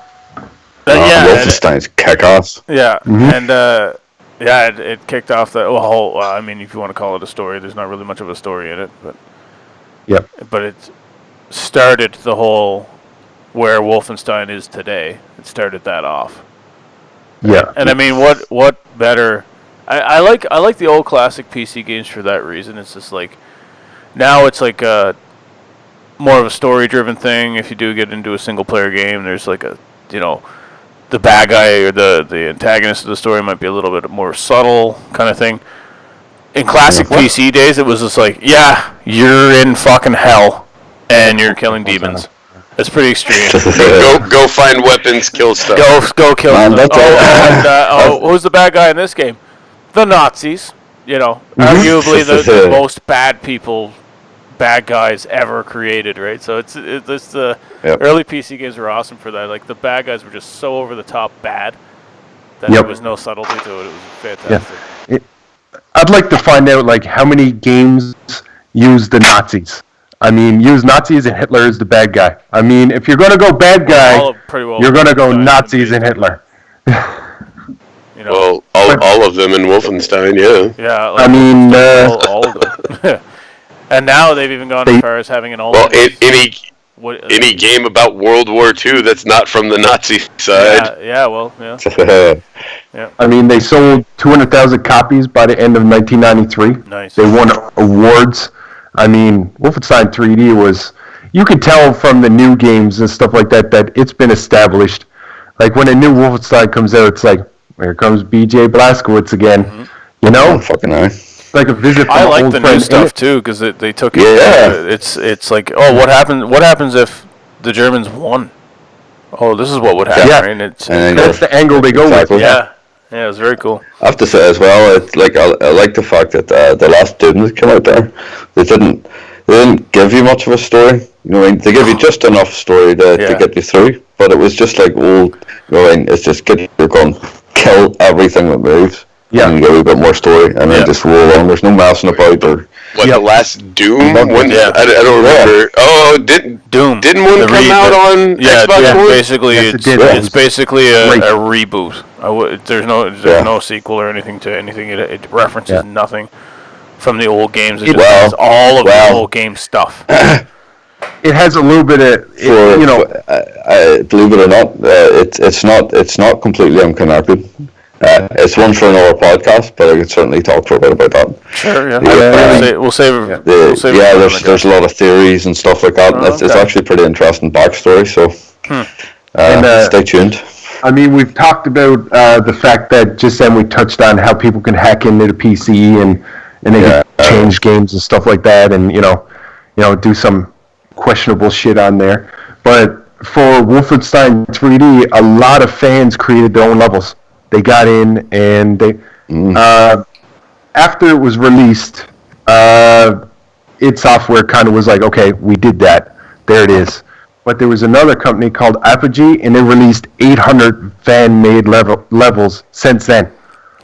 Wolfenstein's kick-ass. Yeah, Mm-hmm. and it kicked off the whole. I mean, if you want to call it a story, there's not really much of a story in it, but Yep. but it started the whole where Wolfenstein is today. It started that off. Yeah. And I mean, what better? I like the old classic PC games for that reason. It's just like now it's like more of a story-driven thing. If you do get into a single-player game, there's like the bad guy or the antagonist of the story might be a little bit more subtle kind of thing. In classic PC days, it was just like, yeah, you're in fucking hell, and you're killing demons. It's pretty extreme. Go find weapons, kill stuff. Go kill Man, stuff. that's Who's the bad guy in this game? The Nazis. You know, arguably the most bad guys ever created, right? So it's the early PC games were awesome for that. Like the bad guys were just so over the top bad that there was no subtlety to it. It was fantastic. Yeah. I'd like to find out like how many games use the Nazis. I mean, use Nazis and Hitler is the bad guy. I mean, if you're gonna go bad guy, you're gonna go Nazis and Hitler. You know, well, all of them in Wolfenstein, yeah. Yeah, like I mean, all of them. And now they've even gone as far as having an alternate. Well, any game about World War II that's not from the Nazi side. Yeah. I mean, they sold 200,000 copies by the end of 1993. Nice. They won awards. I mean, Wolfenstein 3D was... You could tell from the new games and stuff like that it's been established. Like, when a new Wolfenstein comes out, it's like, here comes B.J. Blazkowicz again. Mm-hmm. You know? Oh, fucking nice. Like a visit from I like old the friend. new stuff, too, because they took it... Yeah. It's like, oh, what happens if the Germans won? Oh, this is what would happen, right? And that's the angle they go with. Yeah, it was very cool. I have to say as well, it's like I like the fact that the last Doom that came out there, they didn't give you much of a story. You know, what I mean, they give you just enough story to get you through, but it was just like old. You know, what I mean, it's just get your gun, kill everything that moves, and get a bit more story, and then just roll on. There's no messing about or. What, the last Doom? I don't remember. Oh, Doom. Didn't one come out on Xbox One? Basically, it's basically a reboot. There's no sequel or anything to anything. It references nothing from the old games. It just has all of the old game stuff. It has a little bit of, believe it or not, it's not completely unconnected. It's one for another podcast, but I could certainly talk for a bit about that. Sure, yeah. We'll save it. There's a lot of theories and stuff like that. It's actually pretty interesting backstory, so stay tuned. I mean, we've talked about the fact that just then we touched on how people can hack into the PC and they can change games and stuff like that, and you know, do some questionable shit on there. But for Wolfenstein 3D, a lot of fans created their own levels. They got in, and they after it was released, id Software kind of was like, okay, we did that. There it is. But there was another company called Apogee, and they released 800 fan-made levels since then.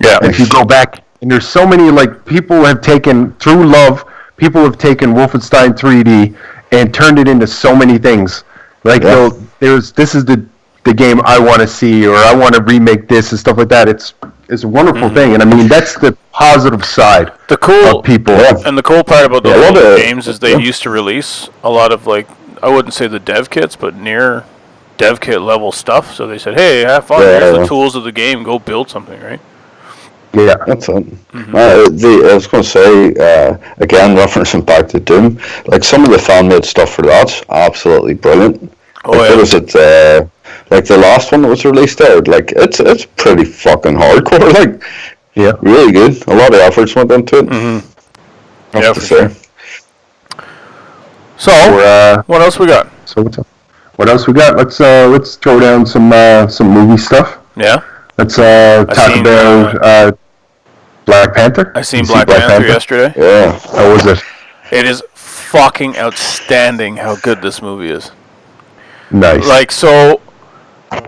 Yeah. If you go back, and there's so many, like, people have taken Wolfenstein 3D and turned it into so many things. Like, this is the game I want to see, or I want to remake this and stuff like that. It's a wonderful thing, and I mean that's the positive side of people. And the cool part about the old games is they used to release a lot of, like, I wouldn't say the dev kits, but near dev kit level stuff. So they said, hey, have fun. Here's the tools of the game. Go build something, right? Yeah, that's it. I was going to say again, referencing back to Doom, like some of the fan-made stuff for that's absolutely brilliant. Like the last one that was released there, like it's pretty fucking hardcore. Like, really good. A lot of efforts went into it. Mm-hmm. I have to say. So, what else we got? What else we got? Let's throw down some movie stuff. Yeah. Let's talk about Black Panther. I seen Black Panther yesterday. Yeah. How was it? It is fucking outstanding how good this movie is. Nice. Like, so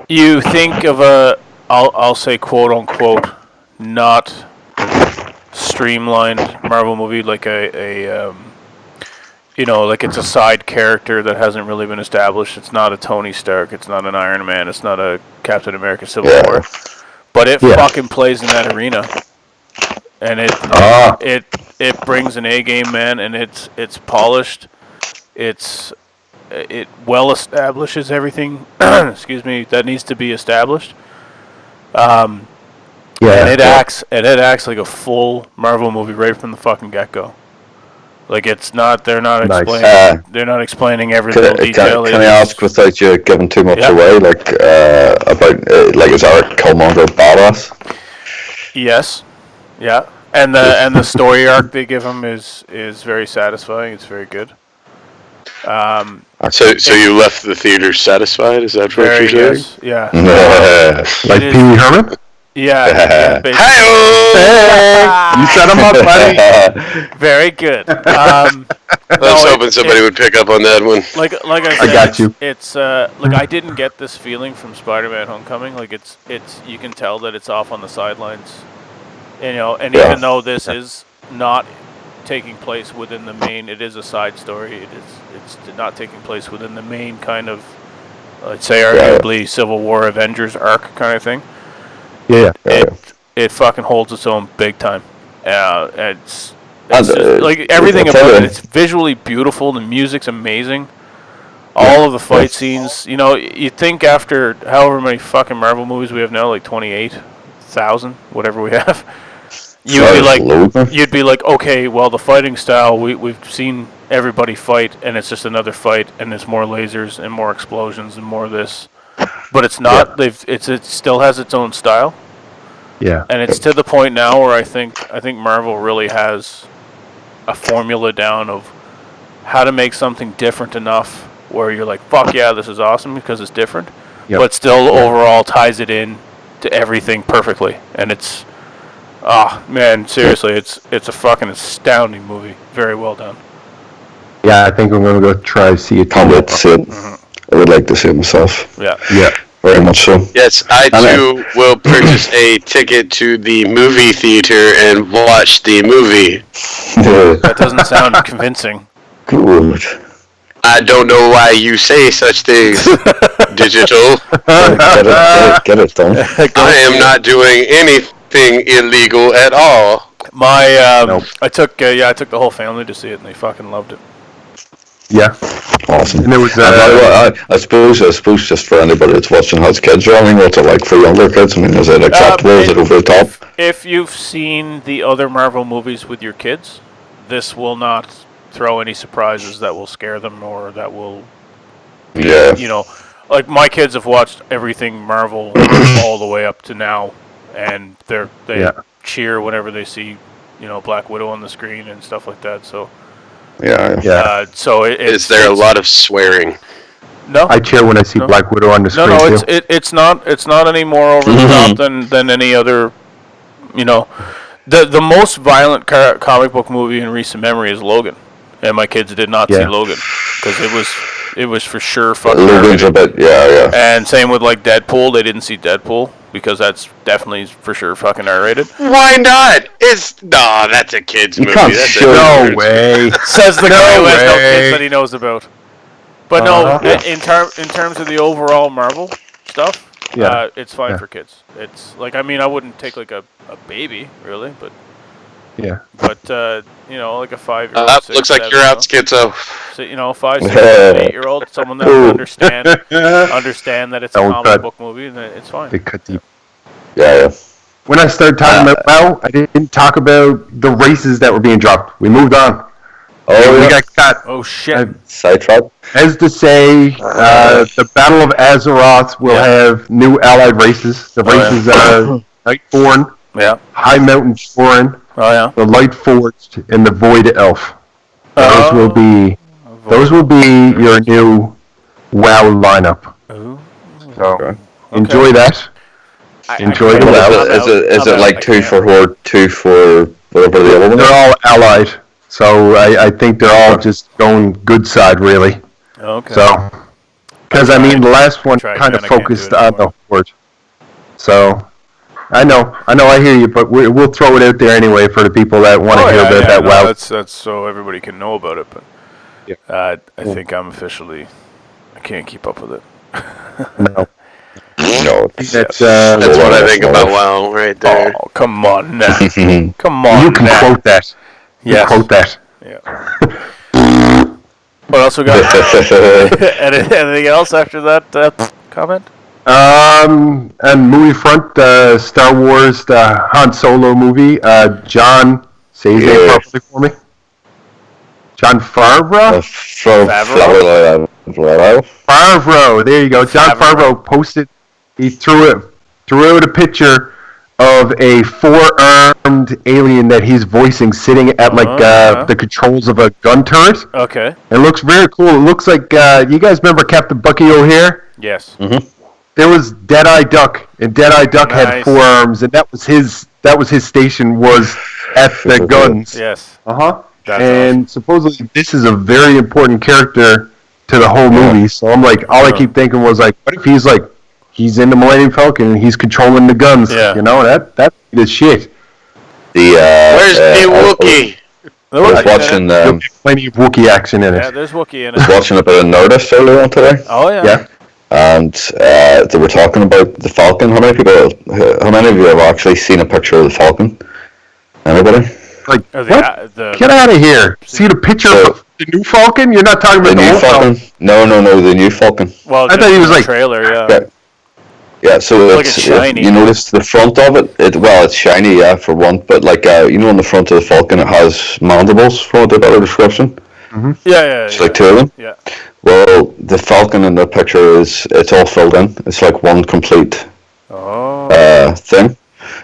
you think of I'll say quote unquote not streamlined Marvel movie, like a like it's a side character that hasn't really been established. It's not a Tony Stark. It's not an Iron Man. It's not a Captain America Civil War. But it fucking plays in that arena, and it brings an A game, man, and it's polished. It well establishes everything. Excuse me, that needs to be established. And it acts like a full Marvel movie right from the fucking get-go. Like it's not. They're not explaining. They're not explaining every little detail. Can I ask, without you giving too much away, like about is Eric Killmonger badass? Yes. Yeah. And the story arc they give him is very satisfying. It's very good. So you left the theater satisfied? Is that what you're saying? Yes, yeah. Like Pee Wee Herman? Yeah, basically. Hey! You set him up, buddy. Very good. I was hoping somebody would pick up on that one. Like I said, got you. It's like I didn't get this feeling from Spider-Man: Homecoming. Like it's you can tell that it's off on the sidelines, and even though this is not taking place within the main, it is a side story. It's not taking place within the main kind of, let's say, arguably Civil War Avengers arc kind of thing. Yeah. It fucking holds its own big time. It's just, like everything about it. It's visually beautiful. The music's amazing. All of the fight scenes. You think after however many fucking Marvel movies we have now, like 28,000, whatever we have. You'd be like, okay, well, the fighting style, we've seen everybody fight, and it's just another fight, and there's more lasers and more explosions and more of this. But it's not. It still has its own style. Yeah. And it's to the point now where I think Marvel really has a formula down of how to make something different enough where you're like, fuck yeah, this is awesome because it's different, but still overall ties it in to everything perfectly. And it's, man, seriously, it's a fucking astounding movie. Very well done. Yeah, I think I'm going to go try to see it. I would like to see it myself. Yeah. Very much so. Yes, I too will purchase a ticket to the movie theater and watch the movie. That doesn't sound convincing. Good. I don't know why you say such things, Digital. Get it done. I am not doing anything illegal at all. I took the whole family to see it, and they fucking loved it. Yeah. Awesome. And it was, I suppose just for anybody that's watching has kids, what's it like for younger kids? I mean, is it acceptable? Is it over the top? If you've seen the other Marvel movies with your kids, this will not throw any surprises that will scare them or that will be, like my kids have watched everything Marvel all the way up to now, and they cheer whenever they see, Black Widow on the screen and stuff like that, so... Yeah. So is there a lot of swearing? No. I cheer when I see Black Widow on the screen. No, too. it's not any more over the top than any other. The most violent comic book movie in recent memory is Logan, and my kids did not see Logan because it was for sure fucking. Logan's a bit, And same with like Deadpool, they didn't see Deadpool because that's definitely for sure fucking R-rated. Why not? That's a kid's movie. No way. Says the guy who has no kids that he knows about. But in terms of the overall Marvel stuff, it's fine for kids. It's like, I mean, I wouldn't take like a baby really, but like a 5-year-old. Looks like you're out, Skitzo. So 5, 6, 7, 8-year-old, someone that would understand that it's a comic book movie, then it's fine. They cut deep. Yeah. When I started talking about WoW, I didn't talk about the races that were being dropped. We moved on. We got cut. Oh shit! Sidetrack. As to say, the Battle of Azeroth will have new allied races. The races are Nightborn, High Mountain Tauren, the Light Forged, and the Void Elf. Those will be your new WoW lineup. So enjoy that. Enjoy the WoW. Is it like 2 for Horde, 2 for whatever the other one? They're all allied. So I think they're all just going good side, really. Okay. So, because I mean, the last one kind of focused on the Horde. So, I know, I hear you, but we'll throw it out there anyway for the people that want to hear about that. WoW. That's so everybody can know about it. But I think I'm officially, I can't keep up with it. No. That's what I think about WoW right there. Oh, come on now. Come on. You can quote that. Yes. Quote that. Yeah. What else we got? Anything else after that comment? And movie front, Star Wars, the Han Solo movie. John, say his name properly for me. John Favreau? Favreau. There you go. John Favreau posted. He threw out a picture of a 4-armed alien that he's voicing sitting at the controls of a gun turret. Okay. It looks very cool. It looks like you guys remember Captain Bucky O'Hare? Yes. Mm-hmm. There was Deadeye Duck, and Deadeye Duck had 4 arms, and that was his station was at the guns. Yes. And supposedly this is a very important character to the whole movie. So I'm like, all I keep thinking was like, what if he's in the Millennium Falcon and he's controlling the guns? Yeah. You know, that's the shit. Where's the Wookiee? I was watching. Plenty of Wookiee action in it. Yeah, there's Wookiee in I was it. watching a bit of Nerdist earlier on today. Oh yeah. Yeah. And they were talking about the Falcon. How many of you have actually seen a picture of the Falcon? Anybody? Like, Oh, what? Get out of here! See the picture of the new Falcon? You're not talking about The the new old Falcon? No, the new Falcon. Well, I thought he was the like trailer. Yeah. Yeah, so Like it's it's shiny. you notice the front of it. It's shiny, yeah, for one. But like on the front of the Falcon, it has mandibles, for want of a better description. Mm-hmm. Yeah. It's like 2 of them. Yeah. Well, the Falcon in the picture it's all filled in. It's like one complete thing.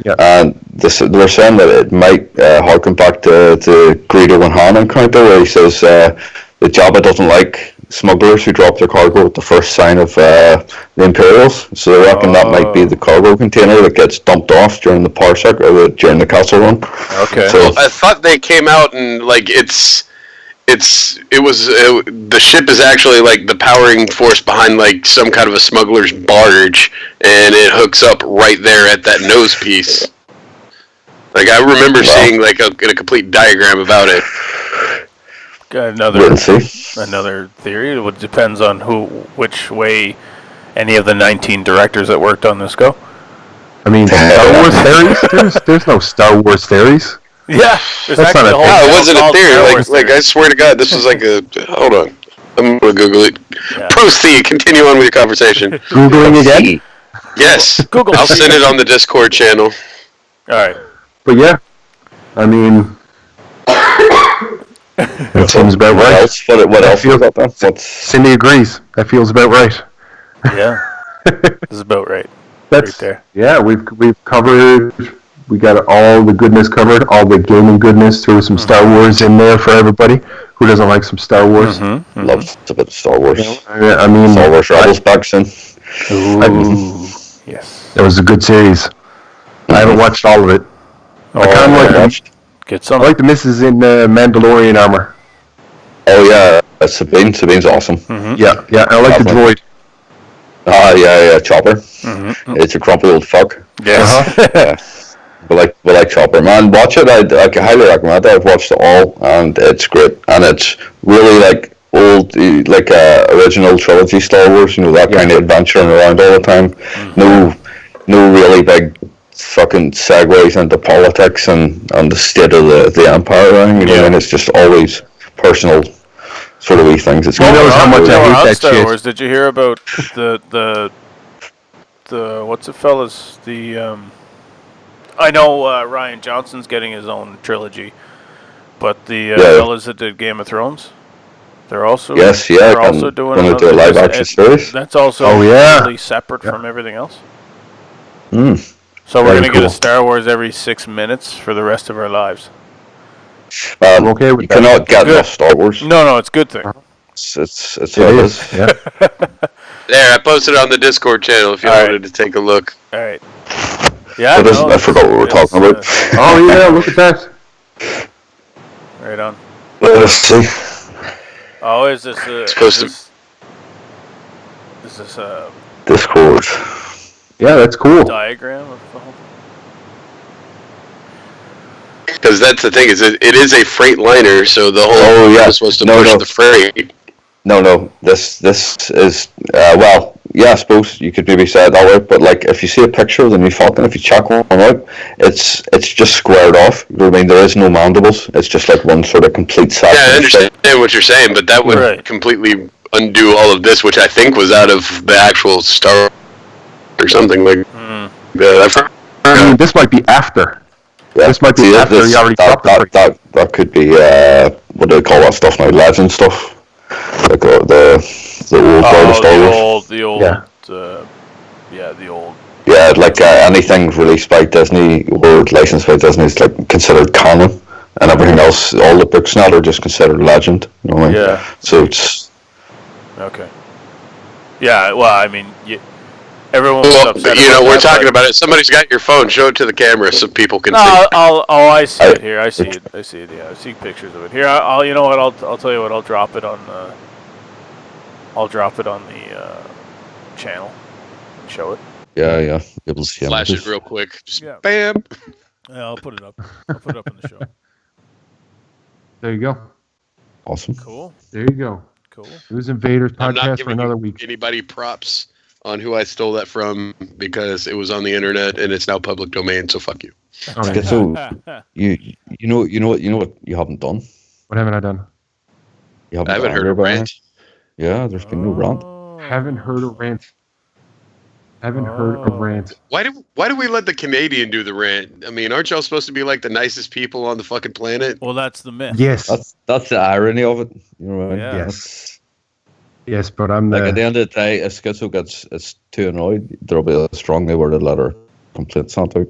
Yeah. And they were saying that it might harken back to the Greedo and Han encounter, where he says the Jabba doesn't like smugglers who drop their cargo at the first sign of the Imperials. So they reckon that might be the cargo container that gets dumped off during the parsec or during the castle run. Okay. So I thought they came out and like the ship is actually like the powering force behind like some kind of a smuggler's barge, and it hooks up right there at that nose piece. Like I remember seeing like a complete diagram about it. Got another theory. It depends on which way any of the 19 directors that worked on this go. I mean, Star Wars theories? There's no Star Wars theories. Yeah, there's That's actually not a a whole thing. No, it wasn't a called Star theory. Wars Like I swear to God, this was like a. Hold on, I'm gonna Google it. Yeah. Proceed. Continue on with your conversation. Googling again? Yes, Google. I'll send it on the Discord channel. All right. But yeah, I mean, it seems about what right. else? What else feels- about that? Cindy agrees. That feels about right. Yeah. This is about right. That's Right there. Yeah, we've covered. We got all the goodness covered, all the gaming goodness. Threw some Star Wars in there for everybody who doesn't like some Star Wars. Loves a bit of Star Wars. I mean, Star Wars Rebels back soon. Ooh. Yes. That was a good series. I haven't watched all of it. I kind of like Get some. I like the misses in Mandalorian armor. Oh yeah, that's Sabine. Sabine's awesome. Yeah, I like the droid. Yeah, Chopper. It's a grumpy old fuck. Yes. Yeah. We like Chopper, man. Watch it. I highly recommend it. I've watched it all, and it's great. And it's really like old, like original trilogy Star Wars. You know, that kind of adventuring around all the time. No really big fucking segues into politics and the state of the empire. You know, and it's just always personal sort of wee things. It's Who knows how much I hate that Star shit. Wars. Did you hear about the what's it, fellas? I know Ryan Johnson's getting his own trilogy, but the fellas that did Game of Thrones, they're also they're also doing going to do a live action series. That's also really separate from everything else. So we're gonna get a Star Wars every 6 minutes for the rest of our lives. I'm okay with you that. cannot get enough Star Wars. No, it's a good thing. It's what it is. Yeah. There, I posted it on the Discord channel if you wanted to take a look. All right. Yeah. I forgot what we were talking about. Oh yeah, look at that. Right on. Let's see. Oh, is this Discord. Yeah, that's cool. diagram of the whole? Because that's the thing, is it is a freight liner, so the whole purpose was to push the freight. No. This is I suppose you could maybe say it that way. But like, if you see a picture of the new Falcon, if you check one out, it's just squared off. You know what I mean? There is no mandibles. It's just like one sort of complete section. Yeah, I understand what you're saying, but that would completely undo all of this, which I think was out of the actual Star or something like that. I mean, this might be after. Yeah. This might be after he already dropped the that could be what do they call that stuff now? Legend stuff. Like the old part of Star Wars. The old. Yeah, Yeah, like anything released by Disney or licensed by Disney is like considered canon, and everything else, all the books now are just considered legend. You know what I mean? Yeah. So it's Okay. Yeah. Well, I mean, everyone was Well, upset. you know, about we're that, talking but- about it. Somebody's got your phone. Show it to the camera so people can see. No, I see it here. I see it. I see it. Yeah, I see pictures of it here. I'll. You know what? I'll tell you what. I'll drop it on the. I'll drop it on the channel and show it. yeah. Able to see Flash images. it real quick. Just Yeah. bam. Yeah, I'll put it up. I'll put it up in the show. There you go. Awesome. Cool. There you go. Cool. It was Invaders I'm not podcast for giving another you week. anybody props on who I stole that from because it was on the internet and it's now public domain. So fuck you. All right. So you know what you haven't done. What haven't I done? You haven't I haven't done heard your a rant. Yeah, there's been no rant. Haven't heard a rant. Haven't heard a rant. Why do we let the Canadian do the rant? I mean, aren't y'all supposed to be like the nicest people on the fucking planet? Well, that's the myth. Yes. That's the irony of it. You know what I mean? Yeah. Yes. Yes, but I'm Like at the the. end of the day, if Skitzo gets too annoyed, there'll be a strongly worded letter complaint sent out.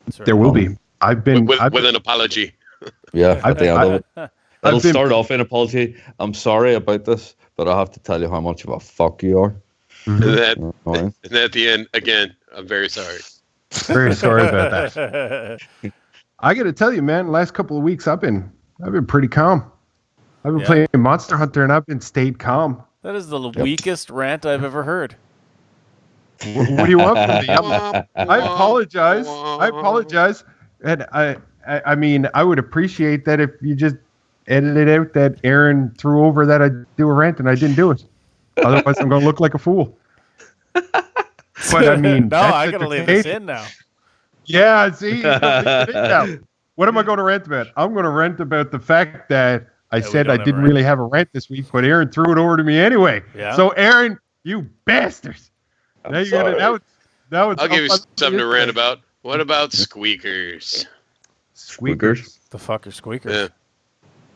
That's right. There will be. I've been. With I've, an apology. Yeah, at the end of it. It'll I've been- start off in apology. I'm sorry about this, but I have to tell you how much of a fuck you are. And, that, You know what I mean? and at the end, again, I'm very sorry. very sorry about that. I got to tell you, man. Last couple of weeks, I've been pretty calm. I've been Yeah. playing Monster Hunter, and I've been stayed calm. That is the weakest rant I've ever heard. What do you want from me? I apologize. I apologize. And I mean, I would appreciate that if you just edited out that Aaron threw over that I do a rant and I didn't do it. Otherwise, I'm going to look like a fool. But I mean, no, that's I gotta leave this entertaining. in now. Yeah, see, you gotta leave it in now. What am I going to rant about? I'm going to rant about the fact that I we said don't I have a didn't rant. really have a rant this week, but Aaron threw it over to me anyway. Yeah. So Aaron, you bastards! I'm Now you're gonna sorry. now it's I'll give you up on something to the rant internet. about. What about squeakers? Squeakers. The fuck are squeakers? Yeah.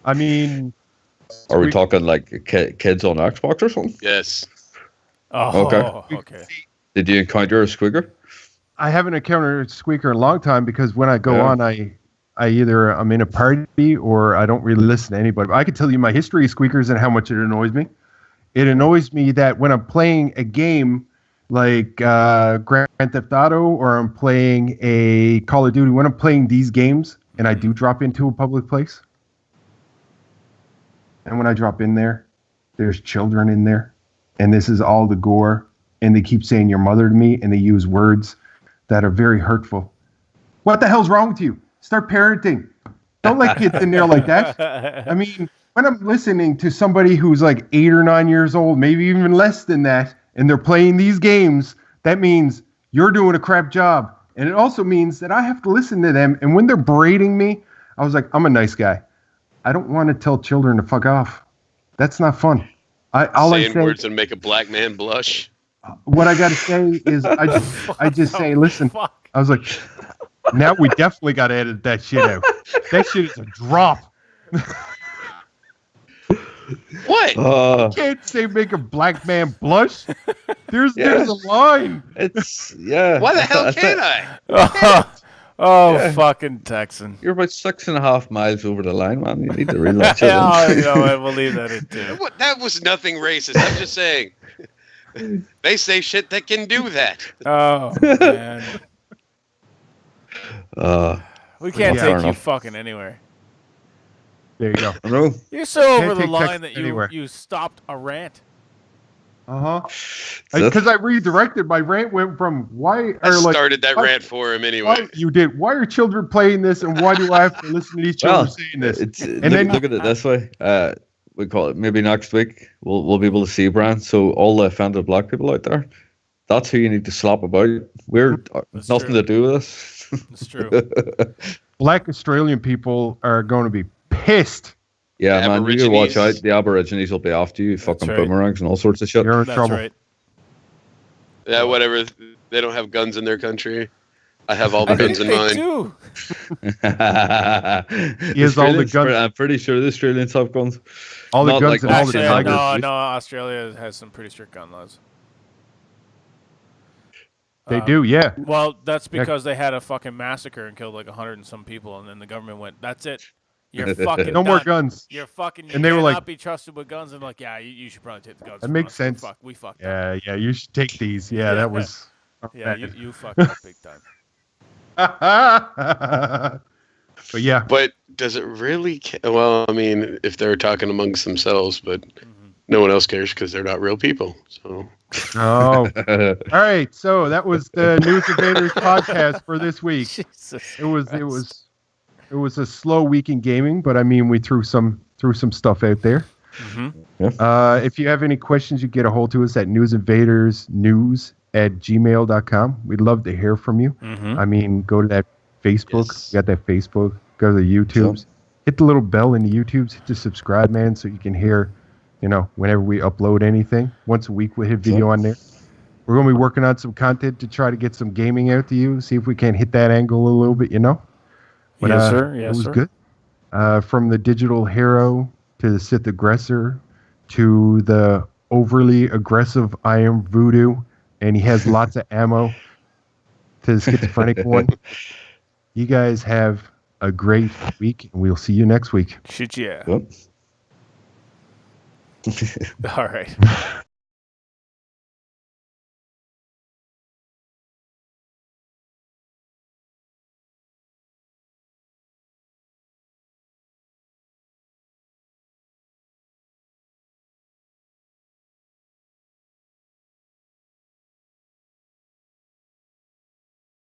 I mean, Are we Squeak- talking like kids on Xbox or something? Yes. Oh, Okay. okay. Did you encounter a squeaker? I haven't encountered a squeaker in a long time because when I go Yeah. on, I either I'm in a party or I don't really listen to anybody. But I could tell you my history of squeakers and how much it annoys me. It annoys me that when I'm playing a game like Grand Theft Auto or I'm playing a Call of Duty, when I'm playing these games and I do drop into a public place, and when I drop in there, there's children in there, and this is all the gore, and they keep saying your mother to me, and they use words that are very hurtful. What the hell's wrong with you? Start parenting. Don't let kids in there like that. I mean, when I'm listening to somebody who's like 8 or 9 years old, maybe even less than that, and they're playing these games, that means you're doing a crap job. And it also means that I have to listen to them. And when they're berating me, I was like, I'm a nice guy. I don't want to tell children to fuck off. That's not fun. Saying words that make a black man blush. What I got to say is I just say, listen, Fuck. I was like, now we definitely got to edit that shit out. That shit is a drop. What? You can't say make a black man blush. There's a line. It's yeah. Why the hell can't I? Oh, fucking Texan. You're about 6.5 miles over the line, man. You need to reel that shit Yeah, in. you know what? We'll leave that in too. What? That was nothing racist. I'm just saying. They say shit that can do that. Oh, man. We can't Yeah, take fair you enough. fucking anywhere. There you go. I know. You're so over Can't the take line Texas that anywhere. you stopped a rant. Because I redirected. My rant went from why I or like started that why- rant for him why anyway. you did. Why are children playing this, and why do I have to listen to these children saying this? Look at it this way. We call it maybe next week we'll be able to see Brian. So all the offended black people out there, that's who you need to slap about. We're That's nothing true. to do with this. It's true. Black Australian people are going to be pissed. Yeah, man, you gotta watch Aborigines. out. The Aborigines will be after you, fucking right. boomerangs and all sorts of shit. You're in That's trouble. right. Yeah, whatever. They don't have guns in their country. I have all the I think guns in they mine. do. He has all the Australians- guns. I'm pretty sure the Australians have guns. All the Not guns like and all the Actually, tigers. no, Australia has some pretty strict gun laws. They do, yeah. Well, that's because they had a fucking massacre and killed like 100 and some people, and then the government went, "That's it, you're fucking No more done. guns. You're fucking. You And they were cannot like- be trusted with guns." And like, yeah, you should probably take the guns. That from makes us. sense. We fucked up. Yeah, you should take these. Yeah, that was. Yeah, you fucked up big time. But yeah, But does it really? Well, I mean, if they're talking amongst themselves, but no one else cares because they're not real people. So. oh, all right. So that was the News Invaders podcast for this week. Jesus It was a slow week in gaming, but I mean, we threw some stuff out there. If you have any questions, you get a hold to us at newsinvadersnews@gmail.com. We'd love to hear from you. I mean, go to that Facebook. Yes. You got that Facebook. Go to the YouTubes. Hit the little bell in the YouTubes. Hit the subscribe, man, so you can hear, whenever we upload anything. Once a week, we hit video on there. We're going to be working on some content to try to get some gaming out to you. See if we can hit that angle a little bit, But, yes, sir. Yes, it was sir. good. From the digital hero to the Sith aggressor to the overly aggressive I am voodoo, and he has lots of ammo, to the schizophrenic one. You guys have a great week, and we'll see you next week. Shit, yeah. Yep. All right.